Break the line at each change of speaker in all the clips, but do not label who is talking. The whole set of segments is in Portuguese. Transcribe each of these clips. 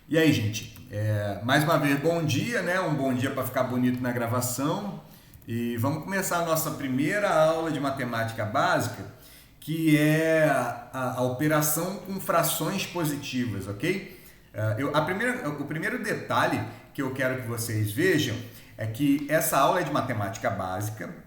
E aí, gente? Mais uma vez, bom dia, né? Um bom dia para ficar bonito na gravação. E vamos começar a nossa primeira aula de matemática básica, que é a operação com frações positivas, ok? O primeiro detalhe que eu quero que vocês vejam é que essa aula é de matemática básica,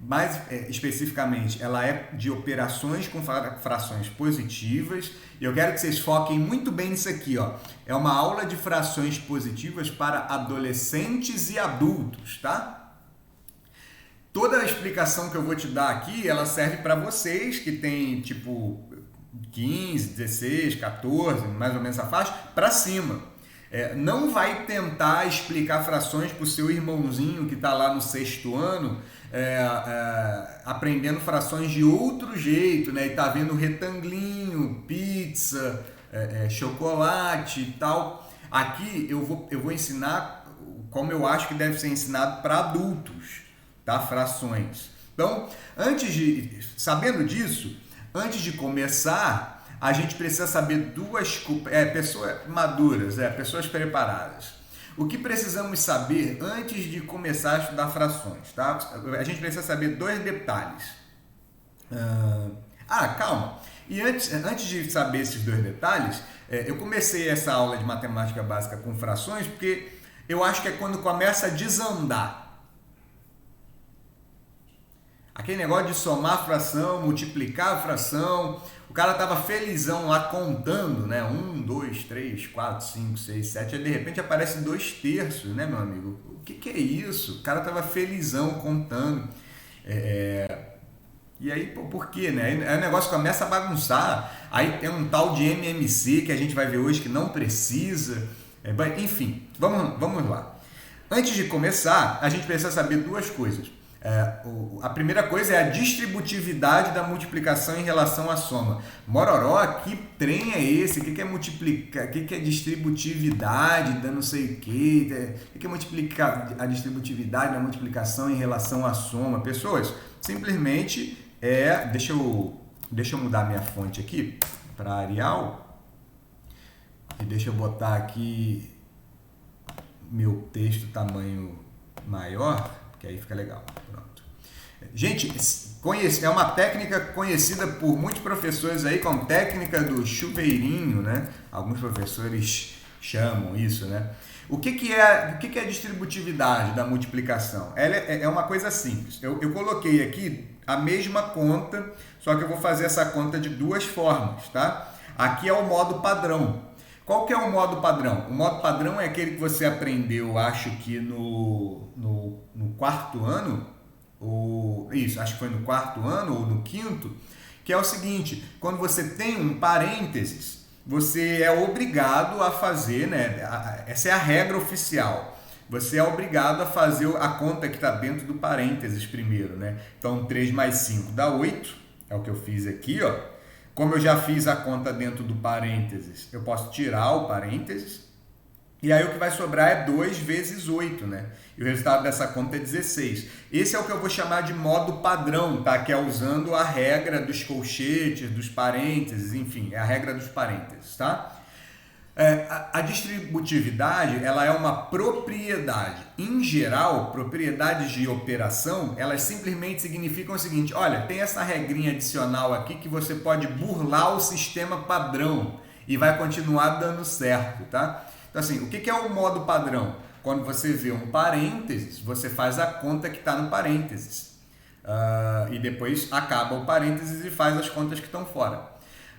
mais especificamente, ela é de operações com frações positivas. E eu quero que vocês foquem muito bem nisso aqui, ó. É uma aula de frações positivas para adolescentes e adultos, tá? Toda a explicação que eu vou te dar aqui, ela serve para vocês que têm tipo 15, 16, 14, mais ou menos essa faixa, para cima. Não vai tentar explicar frações para o seu irmãozinho que está lá no sexto ano, aprendendo frações de outro jeito, né? E tá vendo retanglinho, pizza, chocolate e tal. Aqui eu vou ensinar como eu acho que deve ser ensinado para adultos, tá? Frações. Então, sabendo disso, antes de começar, a gente precisa saber pessoas maduras, pessoas preparadas. O que precisamos saber antes de começar a estudar frações, tá? A gente precisa saber dois detalhes. Calma. E antes de saber esses dois detalhes, eu comecei essa aula de matemática básica com frações porque eu acho que é quando começa a desandar. Aquele negócio de somar fração, multiplicar a fração. O cara tava felizão lá contando, né? 1, 2, 3, 4, 5, 6, 7. Aí de repente aparece 2/3, né, meu amigo? O que é isso? O cara tava felizão contando. E aí, por quê, né? Aí o negócio começa a bagunçar. Aí tem um tal de MMC que a gente vai ver hoje que não precisa. Enfim, vamos lá. Antes de começar, a gente precisa saber duas coisas. A primeira coisa é a distributividade da multiplicação em relação à soma. Mororó, que trem é esse? O que é multiplicar? O que é distributividade da não sei o que? O que é multiplicar a distributividade da multiplicação em relação à soma? Pessoas, simplesmente deixa eu mudar minha fonte aqui para Arial e deixa eu botar aqui meu texto tamanho maior, que aí fica legal. Pronto. Gente, é uma técnica conhecida por muitos professores aí como técnica do chuveirinho, né? Alguns professores chamam isso, né? O que é a distributividade da multiplicação? Ela é uma coisa simples. Eu coloquei aqui a mesma conta, só que eu vou fazer essa conta de duas formas, tá? Aqui é o modo padrão. Qual que é o modo padrão? O modo padrão é aquele que você aprendeu, acho que no quarto ano, acho que foi no quarto ano ou no quinto, que é o seguinte: quando você tem um parênteses, você é obrigado a fazer, né? Essa é a regra oficial. Você é obrigado a fazer a conta que está dentro do parênteses primeiro, né? Então, 3 mais 5 dá 8, é o que eu fiz aqui, ó. Como eu já fiz a conta dentro do parênteses, eu posso tirar o parênteses, e aí o que vai sobrar é 2 vezes 8, né? E o resultado dessa conta é 16. Esse é o que eu vou chamar de modo padrão, tá? Que é usando a regra dos colchetes, dos parênteses, enfim, é a regra dos parênteses, tá? A distributividade, ela é uma propriedade. Em geral, propriedades de operação, elas simplesmente significam o seguinte: olha, tem essa regrinha adicional aqui que você pode burlar o sistema padrão e vai continuar dando certo, tá? Então, assim, o que é o modo padrão? Quando você vê um parênteses, você faz a conta que está no parênteses. E depois acaba o parênteses e faz as contas que estão fora.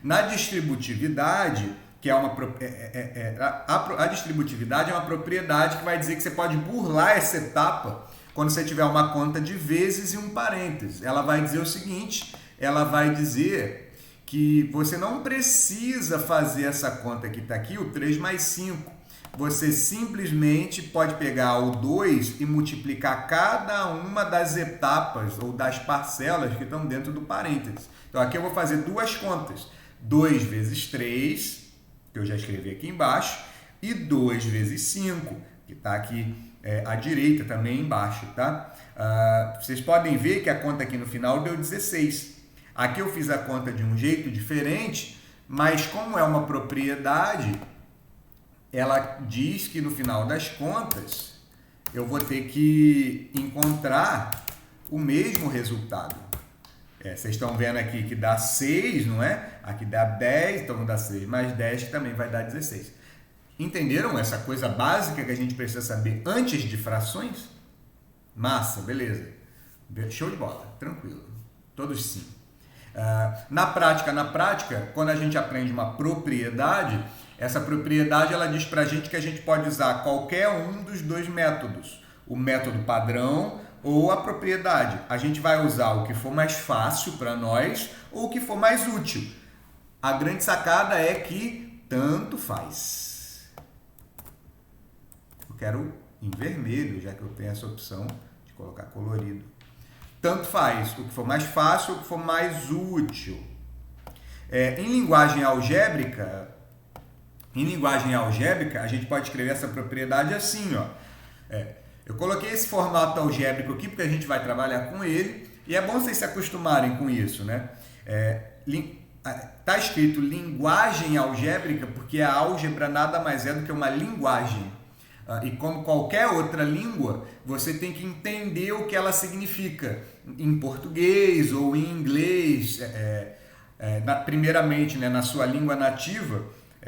Na distributividade, que é a distributividade é uma propriedade que vai dizer que você pode burlar essa etapa quando você tiver uma conta de vezes e um parênteses. Ela vai dizer o seguinte: ela vai dizer que você não precisa fazer essa conta que está aqui, o 3 mais 5. Você simplesmente pode pegar o 2 e multiplicar cada uma das etapas ou das parcelas que estão dentro do parênteses. Então aqui eu vou fazer duas contas: 2 vezes 3, que eu já escrevi aqui embaixo, e 2 vezes 5, que está aqui à direita também embaixo, tá? Vocês podem ver que a conta aqui no final deu 16. Aqui eu fiz a conta de um jeito diferente, mas como é uma propriedade, ela diz que no final das contas eu vou ter que encontrar o mesmo resultado. Vocês estão vendo aqui que dá 6, não é? Aqui dá 10, então dá 6 mais 10, que também vai dar 16. Entenderam essa coisa básica que a gente precisa saber antes de frações? Massa, beleza. Show de bola, tranquilo. Todos sim. Na prática, quando a gente aprende uma propriedade, essa propriedade ela diz pra gente que a gente pode usar qualquer um dos dois métodos. O método padrão ou a propriedade. A gente vai usar o que for mais fácil para nós ou o que for mais útil. A grande sacada é que tanto faz. Eu quero em vermelho, já que eu tenho essa opção de colocar colorido. Tanto faz, o que for mais fácil ou o que for mais útil. Em linguagem algébrica, a gente pode escrever essa propriedade assim, ó. Eu coloquei esse formato algébrico aqui porque a gente vai trabalhar com ele e é bom vocês se acostumarem com isso, né? Tá escrito linguagem algébrica porque a álgebra nada mais é do que uma linguagem. E como qualquer outra língua, você tem que entender o que ela significa em português ou em inglês. Primeiramente, né, na sua língua nativa,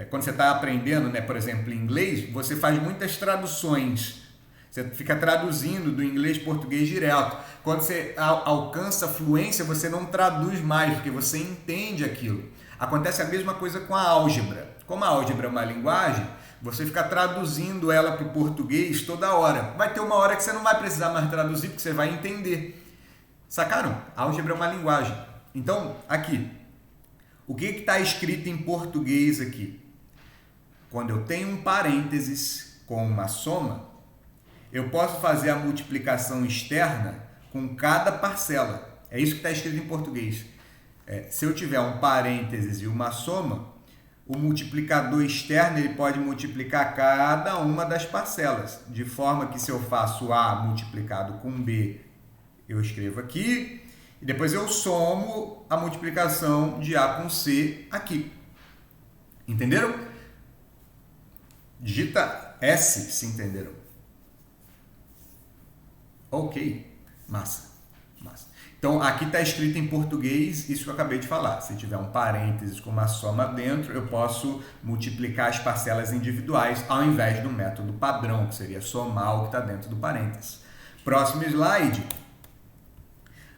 quando você está aprendendo, né, por exemplo, inglês, você faz muitas traduções. Você fica traduzindo do inglês para português direto. Quando você alcança a fluência, você não traduz mais, porque você entende aquilo. Acontece a mesma coisa com a álgebra. Como a álgebra é uma linguagem, você fica traduzindo ela para o português toda hora. Vai ter uma hora que você não vai precisar mais traduzir, porque você vai entender. Sacaram? A álgebra é uma linguagem. Então, aqui, o que está escrito em português aqui? Quando eu tenho um parênteses com uma soma, eu posso fazer a multiplicação externa com cada parcela. É isso que está escrito em português. Se eu tiver um parênteses e uma soma, o multiplicador externo ele pode multiplicar cada uma das parcelas. De forma que se eu faço A multiplicado com B, eu escrevo aqui. E depois eu somo a multiplicação de A com C aqui. Entenderam? Digita S se entenderam. Ok, massa. Então, aqui está escrito em português isso que eu acabei de falar. Se tiver um parênteses com uma soma dentro, eu posso multiplicar as parcelas individuais ao invés do método padrão, que seria somar o que está dentro do parênteses. Próximo slide.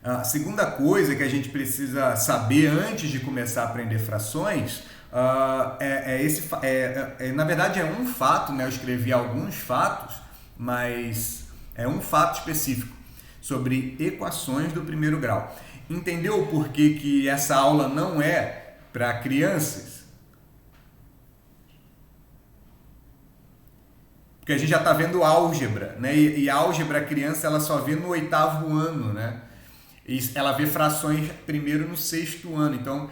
A segunda coisa que a gente precisa saber antes de começar a aprender frações na verdade é um fato, né? Eu escrevi alguns fatos, mas é um fato específico sobre equações do primeiro grau. Entendeu por que essa aula não é para crianças? Porque a gente já está vendo álgebra, né? E álgebra, a criança ela só vê no 8º ano, né? E ela vê frações primeiro no 6º ano. Então,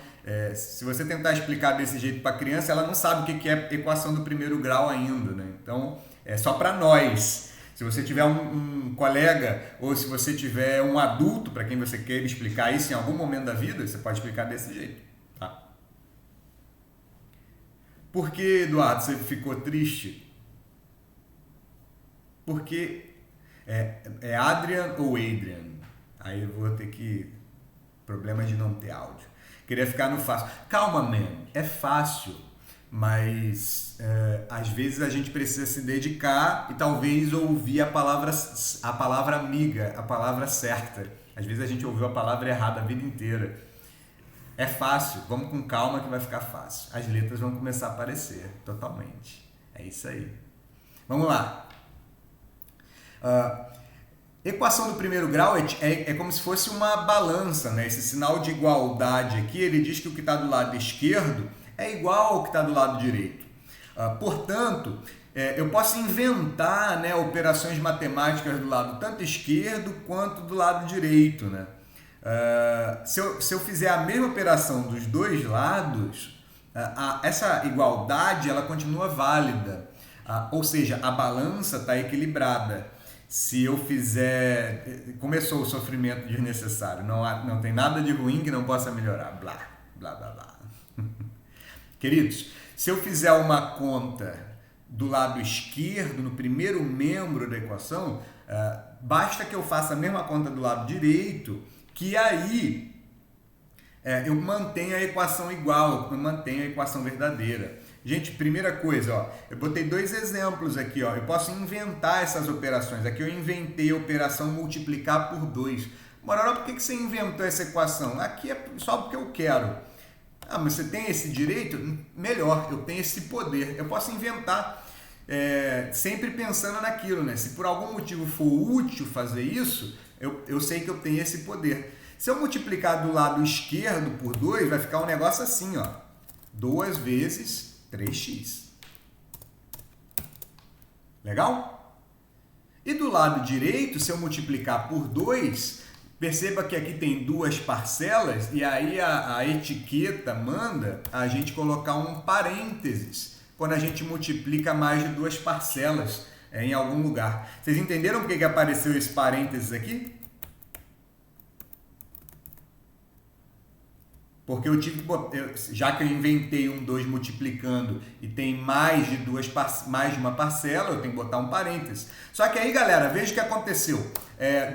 se você tentar explicar desse jeito para a criança, ela não sabe o que é equação do primeiro grau ainda, né? Então, é só para nós. Se você tiver um colega ou se você tiver um adulto para quem você queira explicar isso em algum momento da vida, você pode explicar desse jeito. Tá? Por que, Eduardo, você ficou triste? Porque é Adrian ou Adrian? Aí eu vou ter que... Problema de não ter áudio. Queria ficar no fácil. Calma, man. É fácil. Mas às vezes a gente precisa se dedicar e talvez ouvir a palavra amiga, a palavra certa. Às vezes a gente ouviu a palavra errada a vida inteira. É fácil, vamos com calma que vai ficar fácil. As letras vão começar a aparecer totalmente. É isso aí. Vamos lá. Equação do primeiro grau é como se fosse uma balança, né? Esse sinal de igualdade aqui, ele diz que o que está do lado esquerdo é igual ao que está do lado direito. Portanto, eu posso inventar, né, operações matemáticas do lado tanto esquerdo quanto do lado direito, né? Se eu fizer a mesma operação dos dois lados, essa igualdade ela continua válida. Ou seja, a balança está equilibrada. Se eu fizer... Começou o sofrimento desnecessário. Não tem nada de ruim que não possa melhorar. Blá, blá, blá, blá. Queridos, se eu fizer uma conta do lado esquerdo, no primeiro membro da equação, basta que eu faça a mesma conta do lado direito, que aí eu mantenho a equação igual, eu mantenho a equação verdadeira. Gente, primeira coisa, ó, eu botei dois exemplos aqui, ó, eu posso inventar essas operações. Aqui eu inventei a operação multiplicar por 2. Mororó, por que você inventou essa equação? Aqui é só porque eu quero. Ah, mas você tem esse direito? Melhor, eu tenho esse poder. Eu posso inventar, sempre pensando naquilo, né? Se por algum motivo for útil fazer isso, eu sei que eu tenho esse poder. Se eu multiplicar do lado esquerdo por 2, vai ficar um negócio assim, ó. 2 vezes 3x. Legal? E do lado direito, se eu multiplicar por 2, perceba que aqui tem duas parcelas e aí a etiqueta manda a gente colocar um parênteses quando a gente multiplica mais de duas parcelas em algum lugar. Vocês entenderam por que apareceu esse parênteses aqui? Porque eu tive que, já que eu inventei um 2 multiplicando e tem mais de uma parcela, eu tenho que botar um parênteses. Só que aí, galera, veja o que aconteceu.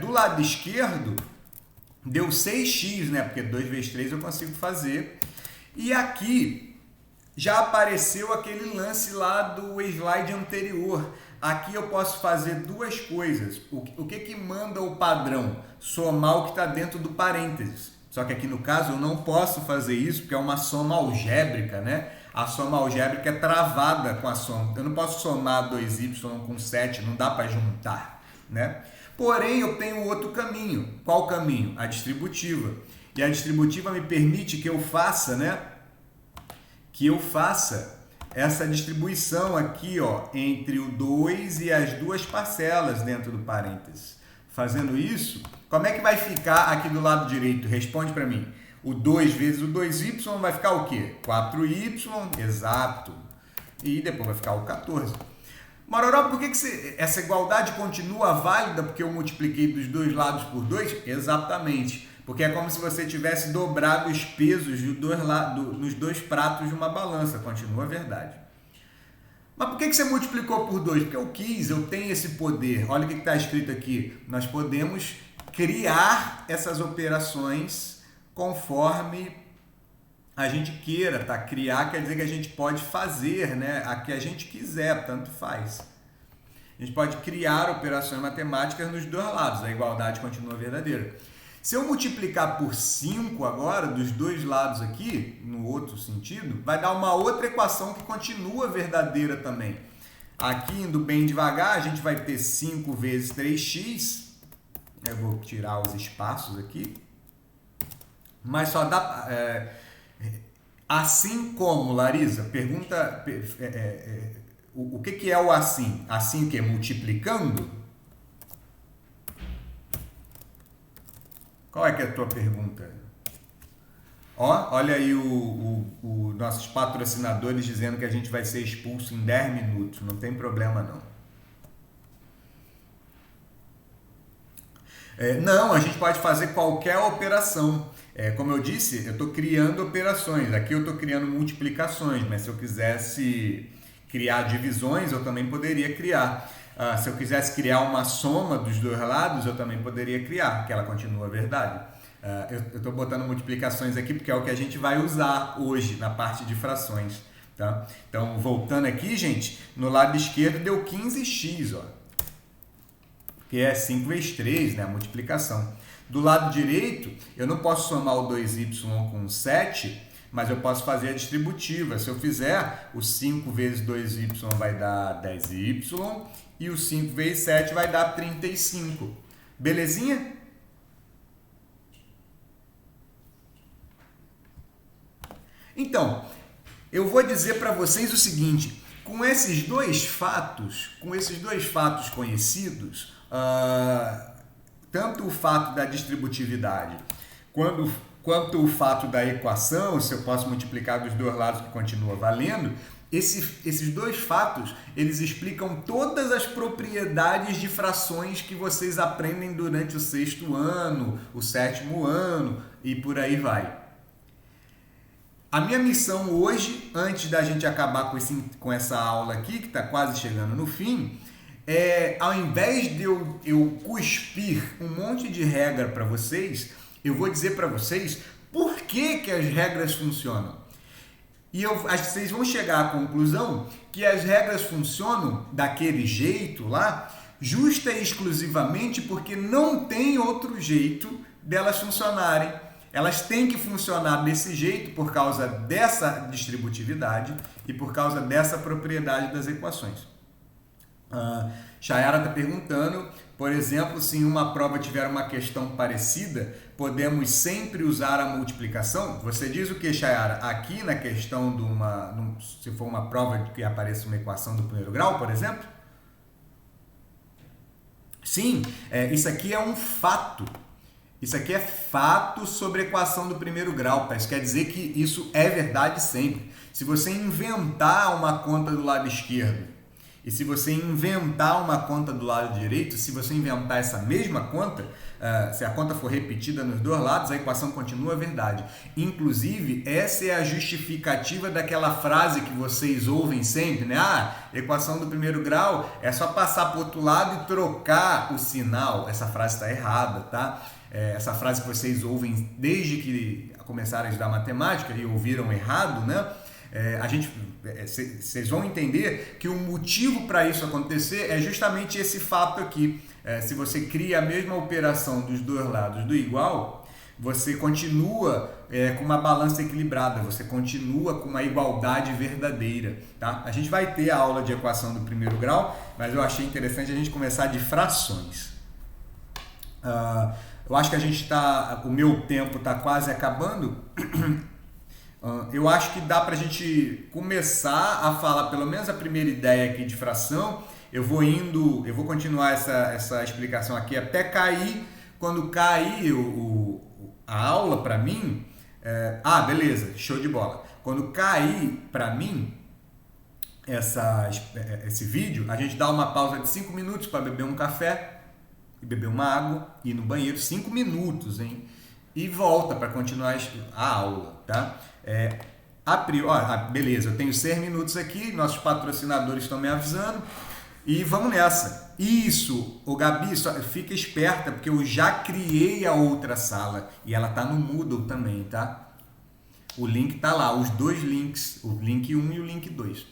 Do lado esquerdo, deu 6x, né? Porque 2 vezes 3 eu consigo fazer. E aqui já apareceu aquele lance lá do slide anterior. Aqui eu posso fazer duas coisas. O que manda o padrão? Somar o que está dentro do parênteses. Só que aqui no caso eu não posso fazer isso porque é uma soma algébrica, né? A soma algébrica é travada com a soma. Eu não posso somar 2y com 7, não dá para juntar, né? Porém, eu tenho outro caminho. Qual caminho? A distributiva. E a distributiva me permite que eu faça, né? Que eu faça essa distribuição aqui, ó, entre o 2 e as duas parcelas dentro do parênteses. Fazendo isso, como é que vai ficar aqui do lado direito? Responde para mim. O 2 vezes o 2y vai ficar o quê? 4y, exato. E depois vai ficar o 14. Mororó, por que essa igualdade continua válida porque eu multipliquei dos dois lados por 2? Exatamente. Porque é como se você tivesse dobrado os pesos nos dois pratos de uma balança. Continua a verdade. Mas por que você multiplicou por 2? Porque eu quis, eu tenho esse poder. Olha o que está escrito aqui. Nós podemos criar essas operações conforme a gente queira, tá? Criar quer dizer que a gente pode fazer, né? A que a gente quiser, tanto faz. A gente pode criar operações matemáticas nos dois lados. A igualdade continua verdadeira. Se eu multiplicar por 5 agora, dos dois lados aqui, no outro sentido, vai dar uma outra equação que continua verdadeira também. Aqui, indo bem devagar, a gente vai ter 5 vezes 3x. Eu vou tirar os espaços aqui. Mas só dá... assim como, Larisa? Pergunta... o que é o assim? Assim o quê? Multiplicando? Qual é que é a tua pergunta? Ó, olha aí os nossos patrocinadores dizendo que a gente vai ser expulso em 10 minutos. Não tem problema, não. Não, a gente pode fazer qualquer operação. Como eu disse, eu estou criando operações. Aqui eu estou criando multiplicações, mas se eu quisesse criar divisões, eu também poderia criar. Se eu quisesse criar uma soma dos dois lados, eu também poderia criar, que ela continua verdade. Eu estou botando multiplicações aqui porque é o que a gente vai usar hoje na parte de frações. Tá? Então, voltando aqui, gente, no lado esquerdo deu 15x, ó, que é 5 vezes 3, né, a multiplicação. Do lado direito, eu não posso somar o 2y com 7, mas eu posso fazer a distributiva. Se eu fizer, o 5 vezes 2y vai dar 10y e o 5 vezes 7 vai dar 35. Belezinha? Então, eu vou dizer para vocês o seguinte, com esses dois fatos conhecidos, tanto o fato da distributividade quanto o fato da equação, se eu posso multiplicar dos dois lados que continua valendo, esses dois fatos, eles explicam todas as propriedades de frações que vocês aprendem durante o 6º ano, o 7º ano e por aí vai. A minha missão hoje, antes da gente acabar com essa aula aqui, que está quase chegando no fim, ao invés de eu cuspir um monte de regra para vocês, eu vou dizer para vocês por que as regras funcionam. E vocês vão chegar à conclusão que as regras funcionam daquele jeito lá, justa e exclusivamente porque não tem outro jeito delas funcionarem. Elas têm que funcionar desse jeito por causa dessa distributividade e por causa dessa propriedade das equações. Chayara está perguntando, por exemplo, se em uma prova tiver uma questão parecida, podemos sempre usar a multiplicação? Você diz o que, Chayara? Aqui na questão se for uma prova que apareça uma equação do primeiro grau, por exemplo? Sim, isso aqui é um fato. Isso aqui é fato sobre a equação do primeiro grau. Isso quer dizer que isso é verdade sempre. Se você inventar uma conta do lado esquerdo e se você inventar uma conta do lado direito, se você inventar essa mesma conta, se a conta for repetida nos dois lados, a equação continua verdade. Inclusive, essa é a justificativa daquela frase que vocês ouvem sempre, né? Equação do primeiro grau é só passar para o outro lado e trocar o sinal. Essa frase está errada, tá? Essa frase que vocês ouvem desde que começaram a estudar matemática e ouviram errado, né? Vocês vão entender que o motivo para isso acontecer é justamente esse fato aqui. Se você cria a mesma operação dos dois lados do igual, você continua com uma balança equilibrada, você continua com uma igualdade verdadeira, tá? A gente vai ter a aula de equação do primeiro grau, mas eu achei interessante a gente começar de frações. Eu acho que o meu tempo está quase acabando. Eu acho que dá para a gente começar a falar pelo menos a primeira ideia aqui de fração. Eu vou continuar essa explicação aqui até cair. Quando cair a aula para mim, beleza, show de bola. Quando cair para mim esse vídeo, a gente dá uma pausa de 5 minutos para beber um café e beber uma água, ir no banheiro, 5 minutos, hein? E volta para continuar a aula, tá? Beleza, eu tenho 6 minutos aqui, nossos patrocinadores estão me avisando e vamos nessa. Isso, Gabi, fica esperta porque eu já criei a outra sala e ela tá no Moodle também, tá? O link tá lá, os dois links, o link 1 e o link 2,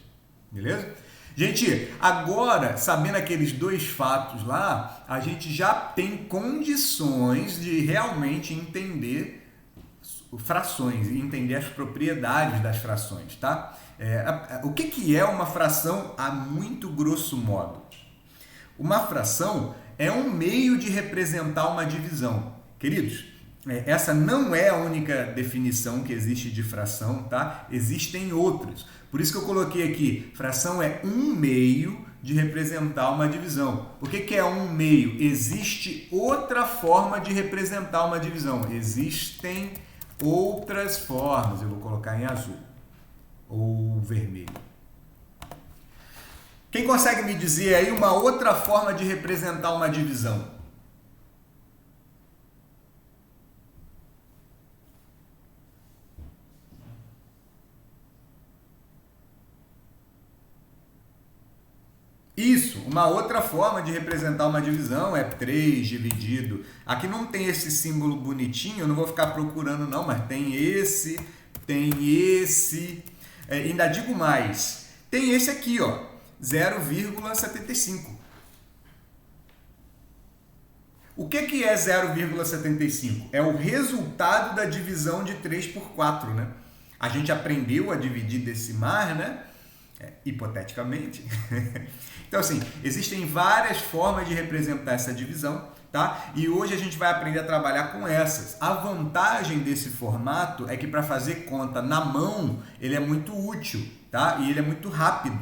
beleza? Gente, agora, sabendo aqueles dois fatos lá, a gente já tem condições de realmente entender frações e entender as propriedades das frações, tá? O que é uma fração a muito grosso modo? Uma fração é um meio de representar uma divisão. Queridos, essa não é a única definição que existe de fração, tá? Existem outras. Por isso que eu coloquei aqui, fração é um meio de representar uma divisão. O que é um meio? Existe outra forma de representar uma divisão. Existem outras formas. Eu vou colocar em azul ou vermelho. Quem consegue me dizer aí uma outra forma de representar uma divisão? Isso, uma outra forma de representar uma divisão é 3 dividido. Aqui não tem esse símbolo bonitinho, eu não vou ficar procurando não, mas tem esse. Ainda digo mais, tem esse aqui, ó, 0,75. O que é 0,75? É o resultado da divisão de 3 por 4, né? A gente aprendeu a dividir decimais, né? Hipoteticamente. Então, assim, existem várias formas de representar essa divisão, tá? E hoje a gente vai aprender a trabalhar com essas. A vantagem desse formato é que para fazer conta na mão, ele é muito útil, tá? E ele é muito rápido.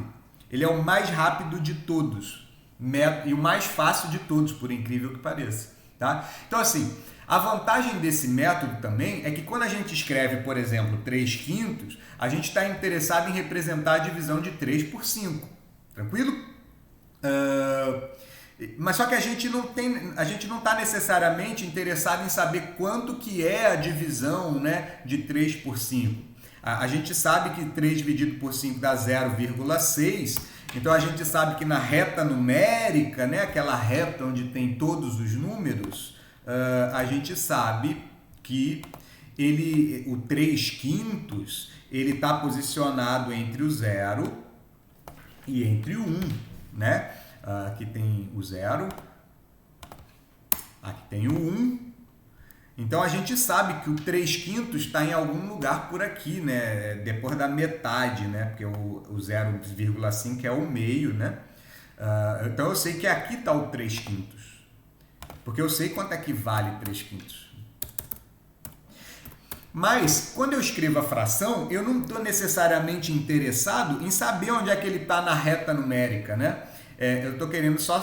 Ele é o mais rápido de todos e o mais fácil de todos, por incrível que pareça, tá? Então, assim, a vantagem desse método também é que quando a gente escreve, por exemplo, 3/5, a gente está interessado em representar a divisão de 3 por 5. Tranquilo? Mas só que a gente não está necessariamente interessado em saber quanto que é a divisão, né, de 3 por 5. A gente sabe que 3 dividido por 5 dá 0,6, então a gente sabe que na reta numérica, né, aquela reta onde tem todos os números, a gente sabe que o 3/5 ele está posicionado entre o 0 e entre o 1, né? Aqui tem o 0, aqui tem o 1. Então a gente sabe que o 3/5 está em algum lugar por aqui, né? Depois da metade, né? Porque o 0,5 é o meio, né? Então eu sei que aqui está o 3/5, porque eu sei quanto é que vale 3/5. Mas, quando eu escrevo a fração, eu não estou necessariamente interessado em saber onde é que ele está na reta numérica, né? Eu estou querendo só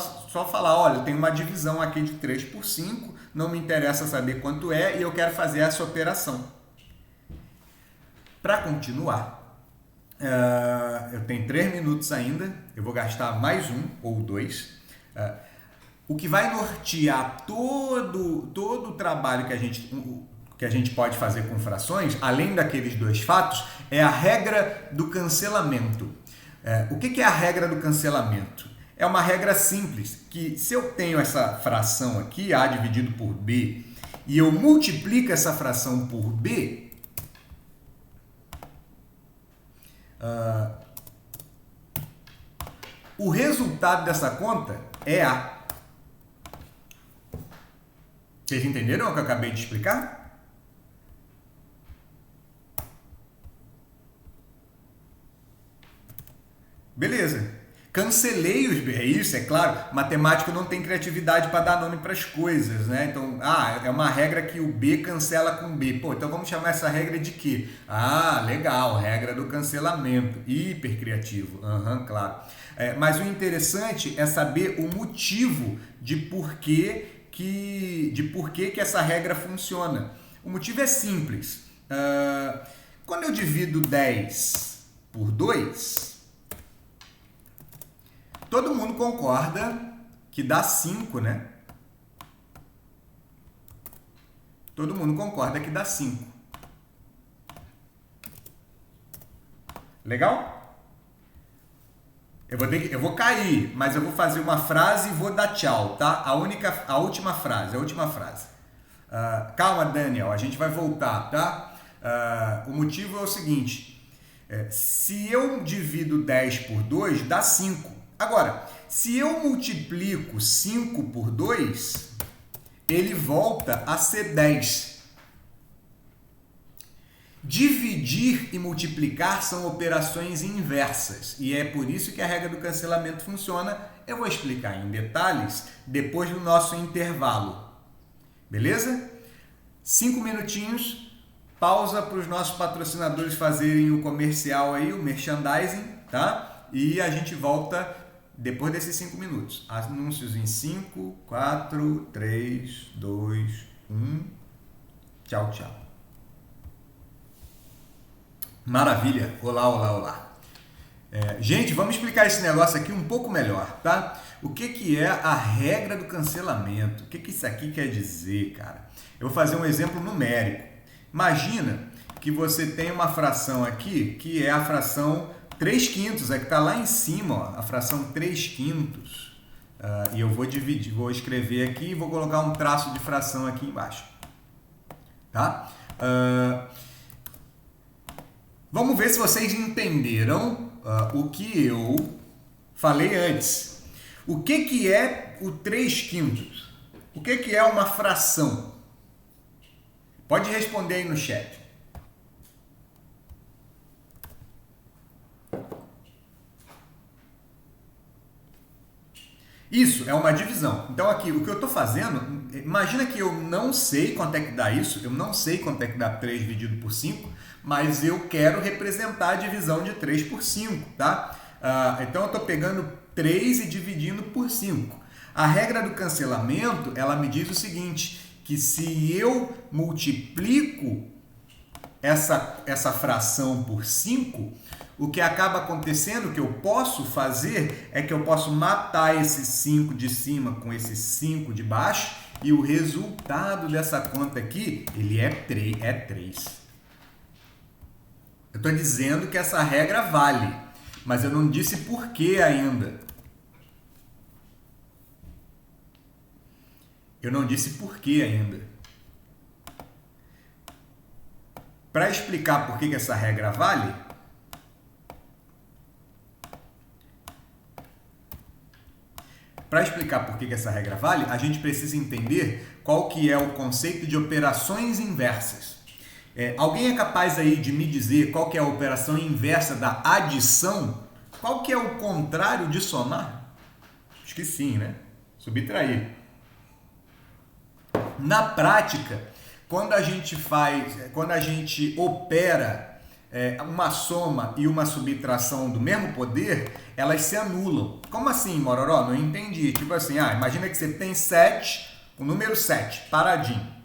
falar, olha, eu tenho uma divisão aqui de 3 por 5, não me interessa saber quanto é e eu quero fazer essa operação. Para continuar, eu tenho 3 minutos ainda, eu vou gastar mais 1 ou 2. O que vai nortear todo o trabalho que a gente pode fazer com frações, além daqueles 2 fatos, é a regra do cancelamento. O que é a regra do cancelamento? É uma regra simples, que se eu tenho essa fração aqui, A dividido por B, e eu multiplico essa fração por B, o resultado dessa conta é A. Vocês entenderam o que eu acabei de explicar? Beleza. Cancelei os B. É isso, é claro. Matemático não tem criatividade para dar nome para as coisas, né? Então, é uma regra que o B cancela com B. Pô, então vamos chamar essa regra de quê? Legal, regra do cancelamento. Hiper criativo. Claro. Mas o interessante é saber o motivo de por que essa regra funciona. O motivo é simples. Quando eu divido 10 por 2, todo mundo concorda que dá 5, né? Todo mundo concorda que dá 5. Legal? Eu vou cair, mas eu vou fazer uma frase e vou dar tchau, tá? A última frase. Calma, Daniel, a gente vai voltar, tá? O motivo é o seguinte, se eu divido 10 por 2, dá 5. Agora, se eu multiplico 5 por 2, ele volta a ser 10. Dividir e multiplicar são operações inversas, e é por isso que a regra do cancelamento funciona. Eu vou explicar em detalhes depois do nosso intervalo. Beleza? 5 minutinhos, pausa para os nossos patrocinadores fazerem o comercial aí, o merchandising, tá? E a gente volta depois desses 5 minutos. Anúncios em 5, 4, 3, 2, 1. Tchau, tchau. Maravilha. Olá. Gente, vamos explicar esse negócio aqui um pouco melhor, tá? O que é a regra do cancelamento? O que isso aqui quer dizer, cara? Eu vou fazer um exemplo numérico. Imagina que você tem uma fração aqui, que é a fração 3/5, que está lá em cima, ó, a fração 3/5. E eu vou dividir, vou escrever aqui e vou colocar um traço de fração aqui embaixo. Tá? Vamos ver se vocês entenderam o que eu falei antes. O que é o 3/5? O que é uma fração? Pode responder aí no chat. Isso é uma divisão. Então aqui, o que eu estou fazendo, imagina que eu não sei quanto é que dá isso, eu não sei quanto é que dá 3 dividido por 5, mas eu quero representar a divisão de 3 por 5, tá? Então eu estou pegando 3 e dividindo por 5. A regra do cancelamento, ela me diz o seguinte, que se eu multiplico essa fração por 5, o que acaba acontecendo, o que eu posso fazer, é que eu posso matar esse 5 de cima com esse 5 de baixo, e o resultado dessa conta aqui, ele é 3. Eu estou dizendo que essa regra vale, mas eu não disse por que ainda. Eu não disse por que ainda. Para explicar por que essa regra vale, a gente precisa entender qual que é o conceito de operações inversas. Alguém é capaz aí de me dizer qual que é a operação inversa da adição? Qual que é o contrário de somar? Acho que sim, né? Subtrair. Na prática, quando a gente opera uma soma e uma subtração do mesmo poder, elas se anulam. Como assim, Mororó? Não entendi. Tipo assim, imagina que você tem 7, o número 7, paradinho.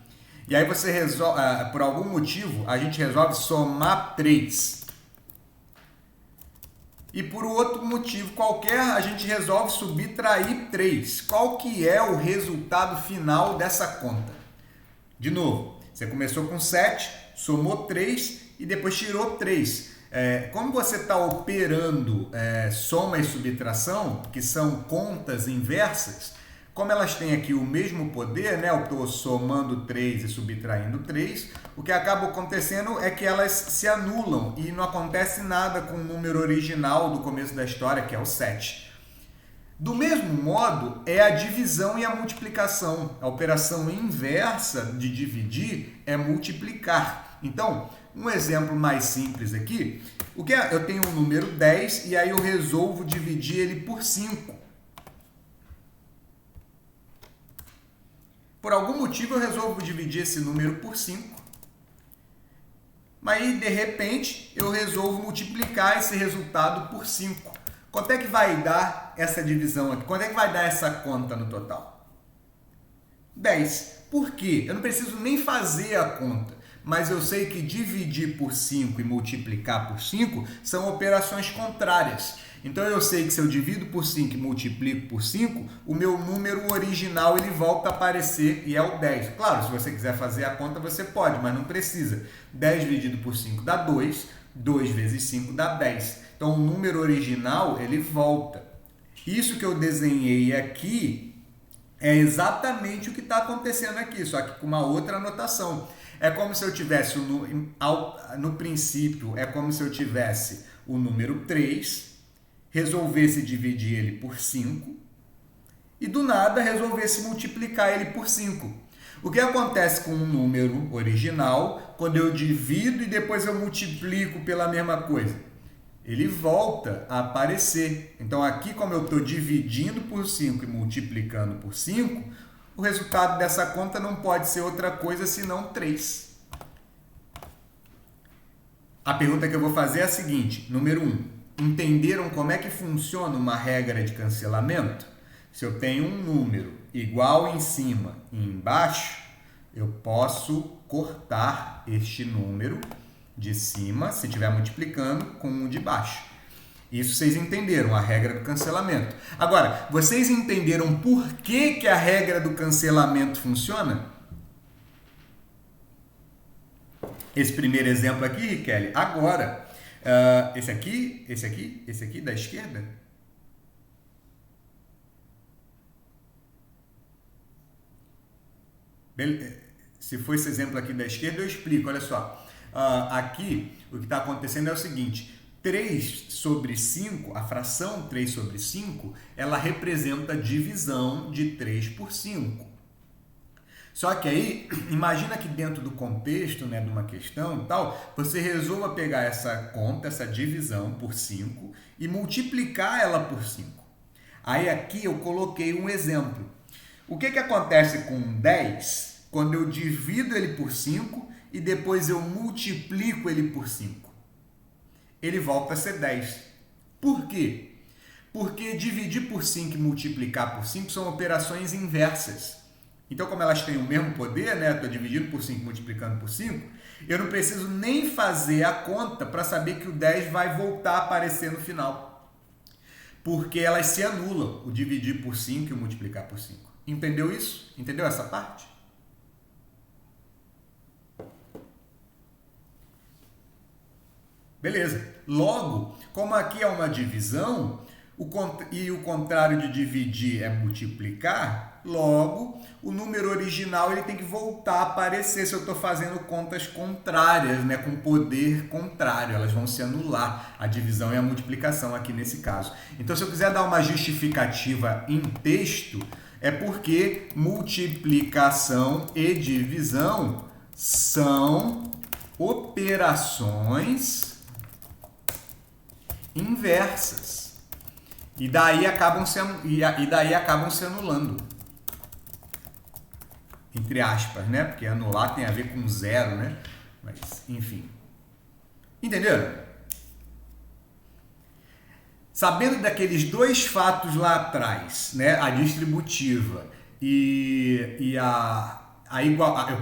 E aí você resolve, por algum motivo, a gente resolve somar 3. E por outro motivo qualquer, a gente resolve subtrair 3. Qual que é o resultado final dessa conta? De novo, você começou com 7, somou 3 e depois tirou 3. Como você está operando soma e subtração, que são contas inversas, como elas têm aqui o mesmo poder, né? Eu estou somando 3 e subtraindo 3, o que acaba acontecendo é que elas se anulam e não acontece nada com o número original do começo da história, que é o 7. Do mesmo modo, é a divisão e a multiplicação. A operação inversa de dividir é multiplicar. Então, um exemplo mais simples aqui, eu tenho um número 10 e aí eu resolvo dividir ele por 5. Por algum motivo eu resolvo dividir esse número por 5. Mas aí, de repente, eu resolvo multiplicar esse resultado por 5. Quanto é que vai dar essa divisão aqui? Quanto é que vai dar essa conta no total? 10. Por quê? Eu não preciso nem fazer a conta, mas eu sei que dividir por 5 e multiplicar por 5 são operações contrárias. Então eu sei que se eu divido por 5 e multiplico por 5, o meu número original ele volta a aparecer e é o 10. Claro, se você quiser fazer a conta você pode, mas não precisa. 10 dividido por 5 dá 2, 2 vezes 5 dá 10. Então o número original ele volta. Isso que eu desenhei aqui é exatamente o que está acontecendo aqui, só que com uma outra anotação. É como se eu tivesse, no princípio, é como se eu tivesse o número 3, resolvesse dividir ele por 5 e do nada resolvesse multiplicar ele por 5. O que acontece com um número original quando eu divido e depois eu multiplico pela mesma coisa? Ele volta a aparecer. Então aqui, como eu estou dividindo por 5 e multiplicando por 5, o resultado dessa conta não pode ser outra coisa senão 3. A pergunta que eu vou fazer é a seguinte, número 1. Entenderam como é que funciona uma regra de cancelamento? Se eu tenho um número igual em cima e embaixo, eu posso cortar este número de cima, se estiver multiplicando, com o de baixo. Isso vocês entenderam, a regra do cancelamento. Agora, vocês entenderam por que a regra do cancelamento funciona? Esse primeiro exemplo aqui, Riquelme, agora... esse aqui da esquerda. Se for esse exemplo aqui da esquerda, eu explico. Olha só. Aqui, o que está acontecendo é o seguinte. 3 sobre 5, a fração 3 sobre 5, ela representa a divisão de 3 por 5. Só que aí, imagina que dentro do contexto, né, de uma questão e tal, você resolva pegar essa conta, essa divisão por 5 e multiplicar ela por 5. Aí aqui eu coloquei um exemplo. O que acontece com 10 quando eu divido ele por 5 e depois eu multiplico ele por 5? Ele volta a ser 10. Por quê? Porque dividir por 5 e multiplicar por 5 são operações inversas. Então, como elas têm o mesmo poder, né? Estou dividindo por 5, multiplicando por 5, eu não preciso nem fazer a conta para saber que o 10 vai voltar a aparecer no final. Porque elas se anulam, o dividir por 5 e o multiplicar por 5. Entendeu isso? Entendeu essa parte? Beleza. Logo, como aqui é uma divisão, e o contrário de dividir é multiplicar, logo, o número original ele tem que voltar a aparecer se eu estou fazendo contas contrárias, né, com poder contrário. Elas vão se anular, a divisão e a multiplicação aqui nesse caso. Então, se eu quiser dar uma justificativa em texto, é porque multiplicação e divisão são operações inversas. E daí acabam se anulando. Entre aspas, né? Porque anular tem a ver com zero, né? Mas, enfim. Entenderam? Sabendo daqueles dois fatos lá atrás, né? A distributiva e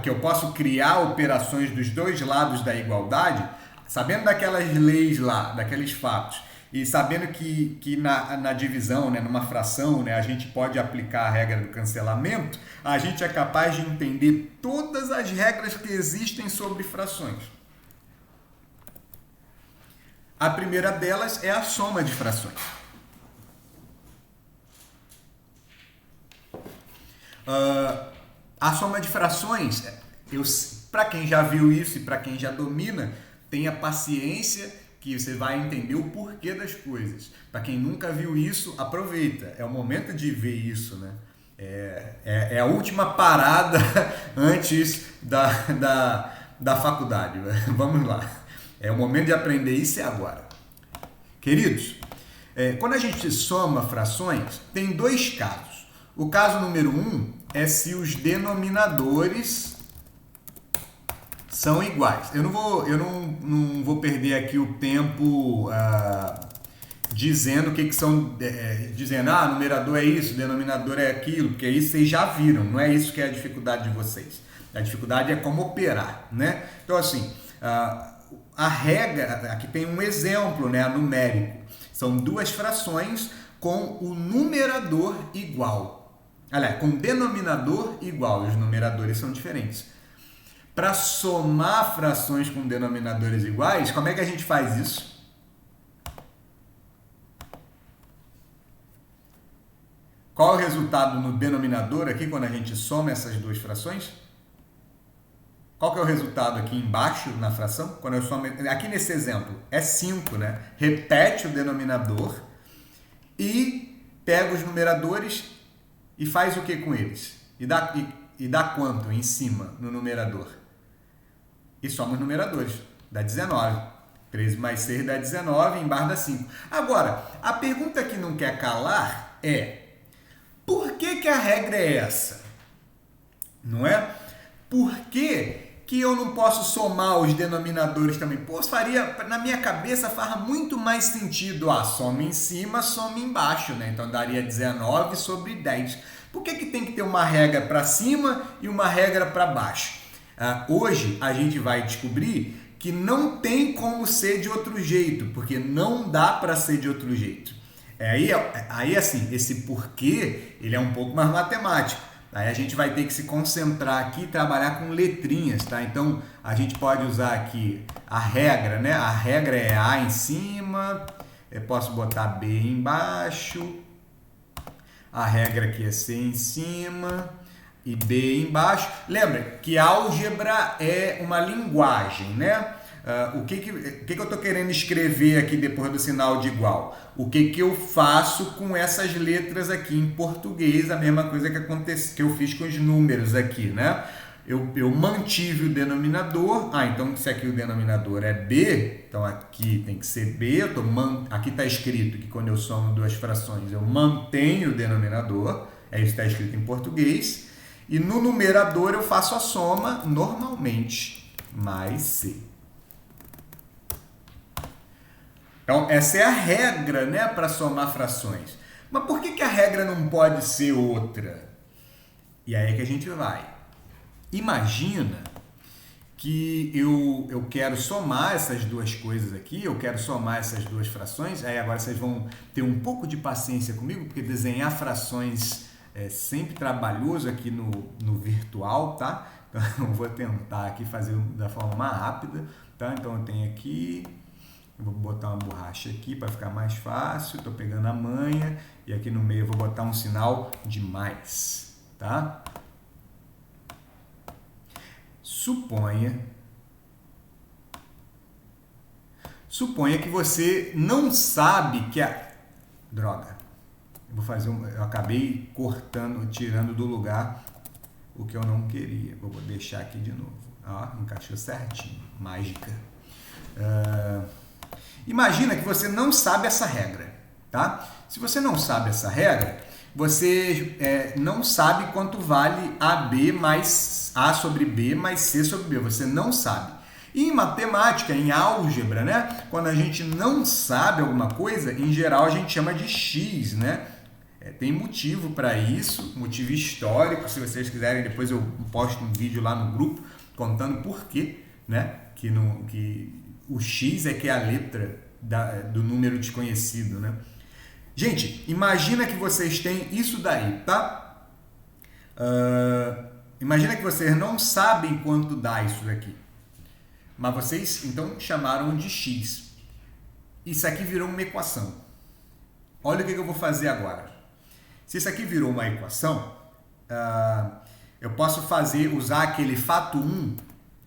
que eu posso criar operações dos dois lados da igualdade, sabendo daquelas leis lá, daqueles fatos, e sabendo que na divisão, né, numa fração, né, a gente pode aplicar a regra do cancelamento, a gente é capaz de entender todas as regras que existem sobre frações. A primeira delas é a soma de frações. A soma de frações, para quem já viu isso e para quem já domina, tenha paciência que você vai entender o porquê das coisas. Para quem nunca viu isso, aproveita. É o momento de ver isso, né? É a última parada antes da faculdade. Vamos lá. É o momento de aprender isso agora. Queridos, quando a gente soma frações, tem dois casos. O caso número 1 é se os denominadores são iguais. Eu não vou perder aqui o tempo dizendo o que são, dizendo, numerador é isso, denominador é aquilo, porque isso vocês já viram, não é isso que é a dificuldade de vocês. A dificuldade é como operar, né? Então, assim, a regra, aqui tem um exemplo, né, numérico. São duas frações com o numerador igual. Aliás, com o denominador igual, os numeradores são diferentes. Para somar frações com denominadores iguais, como é que a gente faz isso? Qual é o resultado no denominador aqui quando a gente soma essas duas frações? Qual que é o resultado aqui embaixo na fração? Quando eu somo, aqui nesse exemplo é 5, né? Repete o denominador e pega os numeradores e faz o que com eles? E dá quanto em cima no numerador? E soma os numeradores, dá 19. 13 mais 6 dá 19, embaixo dá 5. Agora, a pergunta que não quer calar é: por que a regra é essa? Não é? Por que eu não posso somar os denominadores também? Pô, na minha cabeça faz muito mais sentido soma em cima, soma embaixo, né? Então daria 19 sobre 10. Por que tem que ter uma regra para cima e uma regra para baixo? Hoje a gente vai descobrir que não tem como ser de outro jeito, porque não dá para ser de outro jeito. Aí assim, esse porquê, ele é um pouco mais matemático. Aí a gente vai ter que se concentrar aqui e trabalhar com letrinhas, tá? Então a gente pode usar aqui a regra, né? A regra é A em cima, eu posso botar B embaixo, a regra aqui é C em cima e B embaixo. Lembra que álgebra é uma linguagem, né? O que eu estou querendo escrever aqui depois do sinal de igual? O que eu faço com essas letras aqui em português? A mesma coisa que eu fiz com os números aqui, né? Eu mantive o denominador. Então se aqui o denominador é B, então aqui tem que ser B. Aqui está escrito que quando eu somo duas frações eu mantenho o denominador. É isso que está escrito em português. E no numerador eu faço a soma normalmente, mais C. Então, essa é a regra, né, para somar frações. Mas por que a regra não pode ser outra? E aí é que a gente vai. Imagina que eu quero somar essas duas coisas aqui, eu quero somar essas duas frações. Aí agora vocês vão ter um pouco de paciência comigo, porque desenhar frações é sempre trabalhoso aqui no virtual, tá? Então, eu vou tentar aqui fazer da forma mais rápida, tá? Então, eu tenho aqui Eu vou botar uma borracha aqui para ficar mais fácil. Estou pegando a manha e aqui no meio eu vou botar um sinal de mais, tá? Suponha que você não sabe que a... Droga. Eu acabei cortando, tirando do lugar o que eu não queria. Vou deixar aqui de novo. Ó, encaixou certinho. Mágica. Imagina que você não sabe essa regra, tá? Se você não sabe essa regra, você não sabe quanto vale AB mais A sobre B mais C sobre B. Você não sabe. E em matemática, em álgebra, né? Quando a gente não sabe alguma coisa, em geral a gente chama de X, né? Tem motivo para isso, motivo histórico. Se vocês quiserem, depois eu posto um vídeo lá no grupo contando por quê, né? Que o X é que é a letra do número desconhecido, né? Gente, imagina que vocês têm isso daí, tá? Imagina que vocês não sabem quanto dá isso daqui. Mas vocês, então, chamaram de X. Isso aqui virou uma equação. Olha o que eu vou fazer agora. Se isso aqui virou uma equação, eu posso usar aquele fato 1,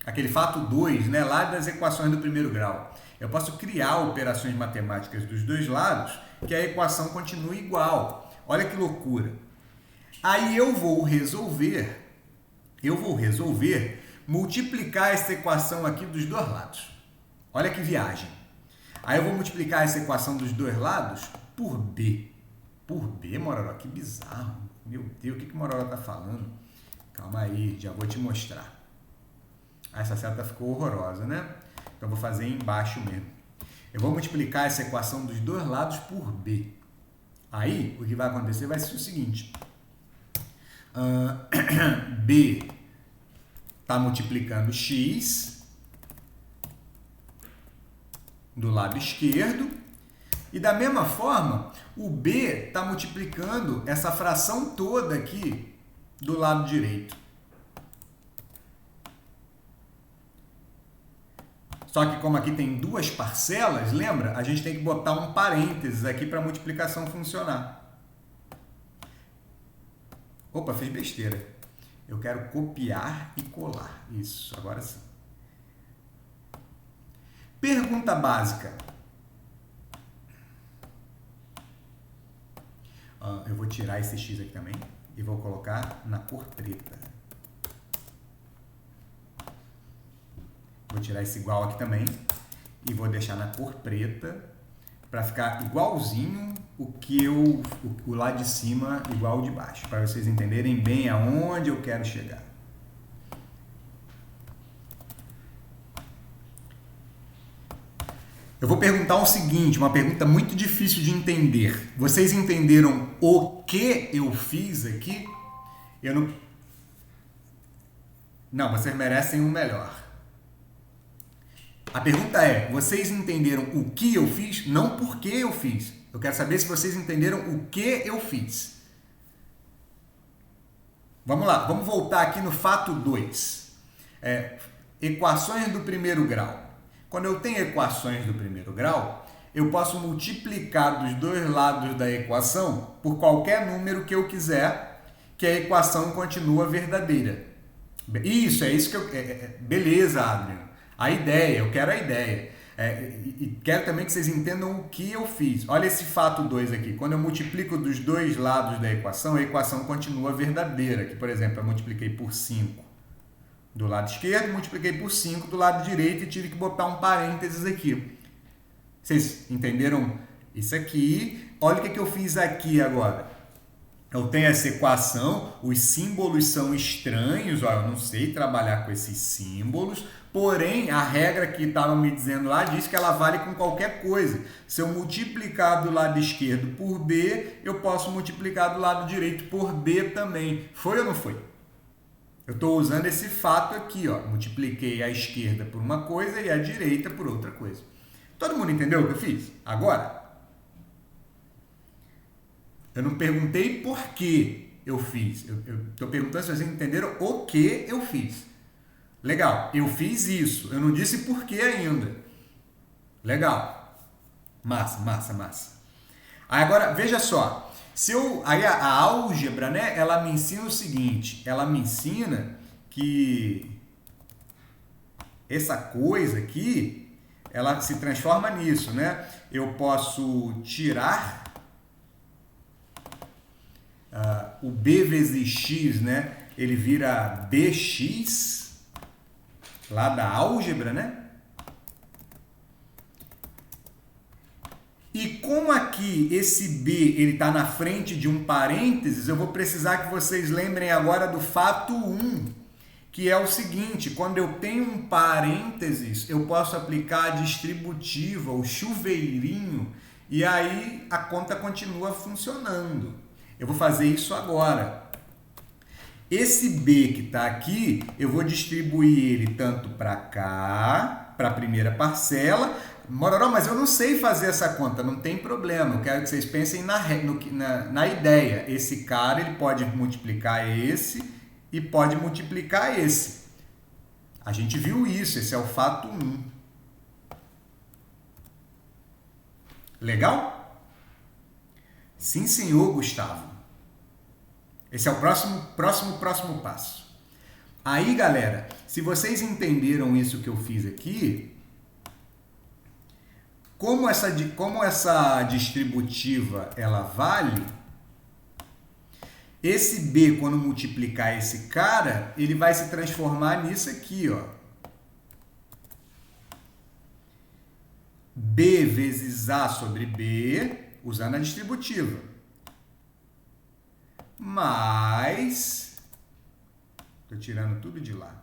aquele fato 2, né, lá das equações do primeiro grau. Eu posso criar operações matemáticas dos dois lados que a equação continue igual. Olha que loucura. Aí eu vou resolver multiplicar essa equação aqui dos dois lados. Olha que viagem. Aí eu vou multiplicar essa equação dos dois lados por B. Por B, Mororó, que bizarro. Meu Deus, o que Mororó está falando? Calma aí, já vou te mostrar. Essa seta ficou horrorosa, né? Então eu vou fazer embaixo mesmo. Eu vou multiplicar essa equação dos dois lados por B. Aí, o que vai acontecer vai ser o seguinte. B está multiplicando X do lado esquerdo. E da mesma forma, o B está multiplicando essa fração toda aqui do lado direito. Só que como aqui tem duas parcelas, lembra? A gente tem que botar um parênteses aqui para a multiplicação funcionar. Opa, fiz besteira. Eu quero copiar e colar. Isso, agora sim. Pergunta básica. Eu vou tirar esse X aqui também e vou colocar na cor preta. Vou tirar esse igual aqui também e vou deixar na cor preta para ficar igualzinho o lá de cima igual o de baixo, para vocês entenderem bem aonde eu quero chegar. Eu vou perguntar o seguinte, uma pergunta muito difícil de entender. Vocês entenderam o que eu fiz aqui? Não, vocês merecem o melhor. A pergunta é, vocês entenderam o que eu fiz? Não por que eu fiz. Eu quero saber se vocês entenderam o que eu fiz. Vamos lá, vamos voltar aqui no fato 2. Equações do primeiro grau. Quando eu tenho equações do primeiro grau, eu posso multiplicar dos dois lados da equação por qualquer número que eu quiser, que a equação continua verdadeira. Isso que eu... beleza, Adriano. Eu quero a ideia. E quero também que vocês entendam o que eu fiz. Olha esse fato 2 aqui. Quando eu multiplico dos dois lados da equação, a equação continua verdadeira. Aqui, por exemplo, eu multipliquei por 5 do lado esquerdo, multipliquei por 5 do lado direito e tive que botar um parênteses aqui. Vocês entenderam isso aqui? Olha o que eu fiz aqui agora. Eu tenho essa equação, os símbolos são estranhos, ó, eu não sei trabalhar com esses símbolos, porém a regra que estava me dizendo lá diz que ela vale com qualquer coisa. Se eu multiplicar do lado esquerdo por B, eu posso multiplicar do lado direito por B também. Foi ou não foi? Eu estou usando esse fato aqui, ó. Multipliquei a esquerda por uma coisa e a direita por outra coisa. Todo mundo entendeu o que eu fiz? Agora, eu não perguntei por que eu fiz. Eu estou perguntando se vocês entenderam o que eu fiz. Legal, eu fiz isso. Eu não disse por que ainda. Legal. Massa, massa, massa. Aí agora, veja só. Aí a álgebra, né, ela me ensina o seguinte. Ela me ensina que essa coisa aqui, ela se transforma nisso, né? Eu posso tirar o b vezes x, né? Ele vira bx, lá da álgebra, né? E como aqui esse b ele está na frente de um parênteses, eu vou precisar que vocês lembrem agora do fato 1, que é o seguinte: quando eu tenho um parênteses, eu posso aplicar a distributiva, o chuveirinho, e aí a conta continua funcionando. Eu vou fazer isso agora. Esse b que está aqui, eu vou distribuir ele tanto para cá, para a primeira parcela. Mororó, mas eu não sei fazer essa conta, não tem problema. Eu quero que vocês pensem na ideia. Esse cara ele pode multiplicar esse e pode multiplicar esse. A gente viu isso, esse é o fato 1. Legal? Sim, senhor, Gustavo. Esse é o próximo passo. Aí, galera, se vocês entenderam isso que eu fiz aqui, como essa distributiva ela vale, esse b, quando multiplicar esse cara, ele vai se transformar nisso aqui, ó. B vezes A sobre B, usando a distributiva. Mais... Estou tirando tudo de lá.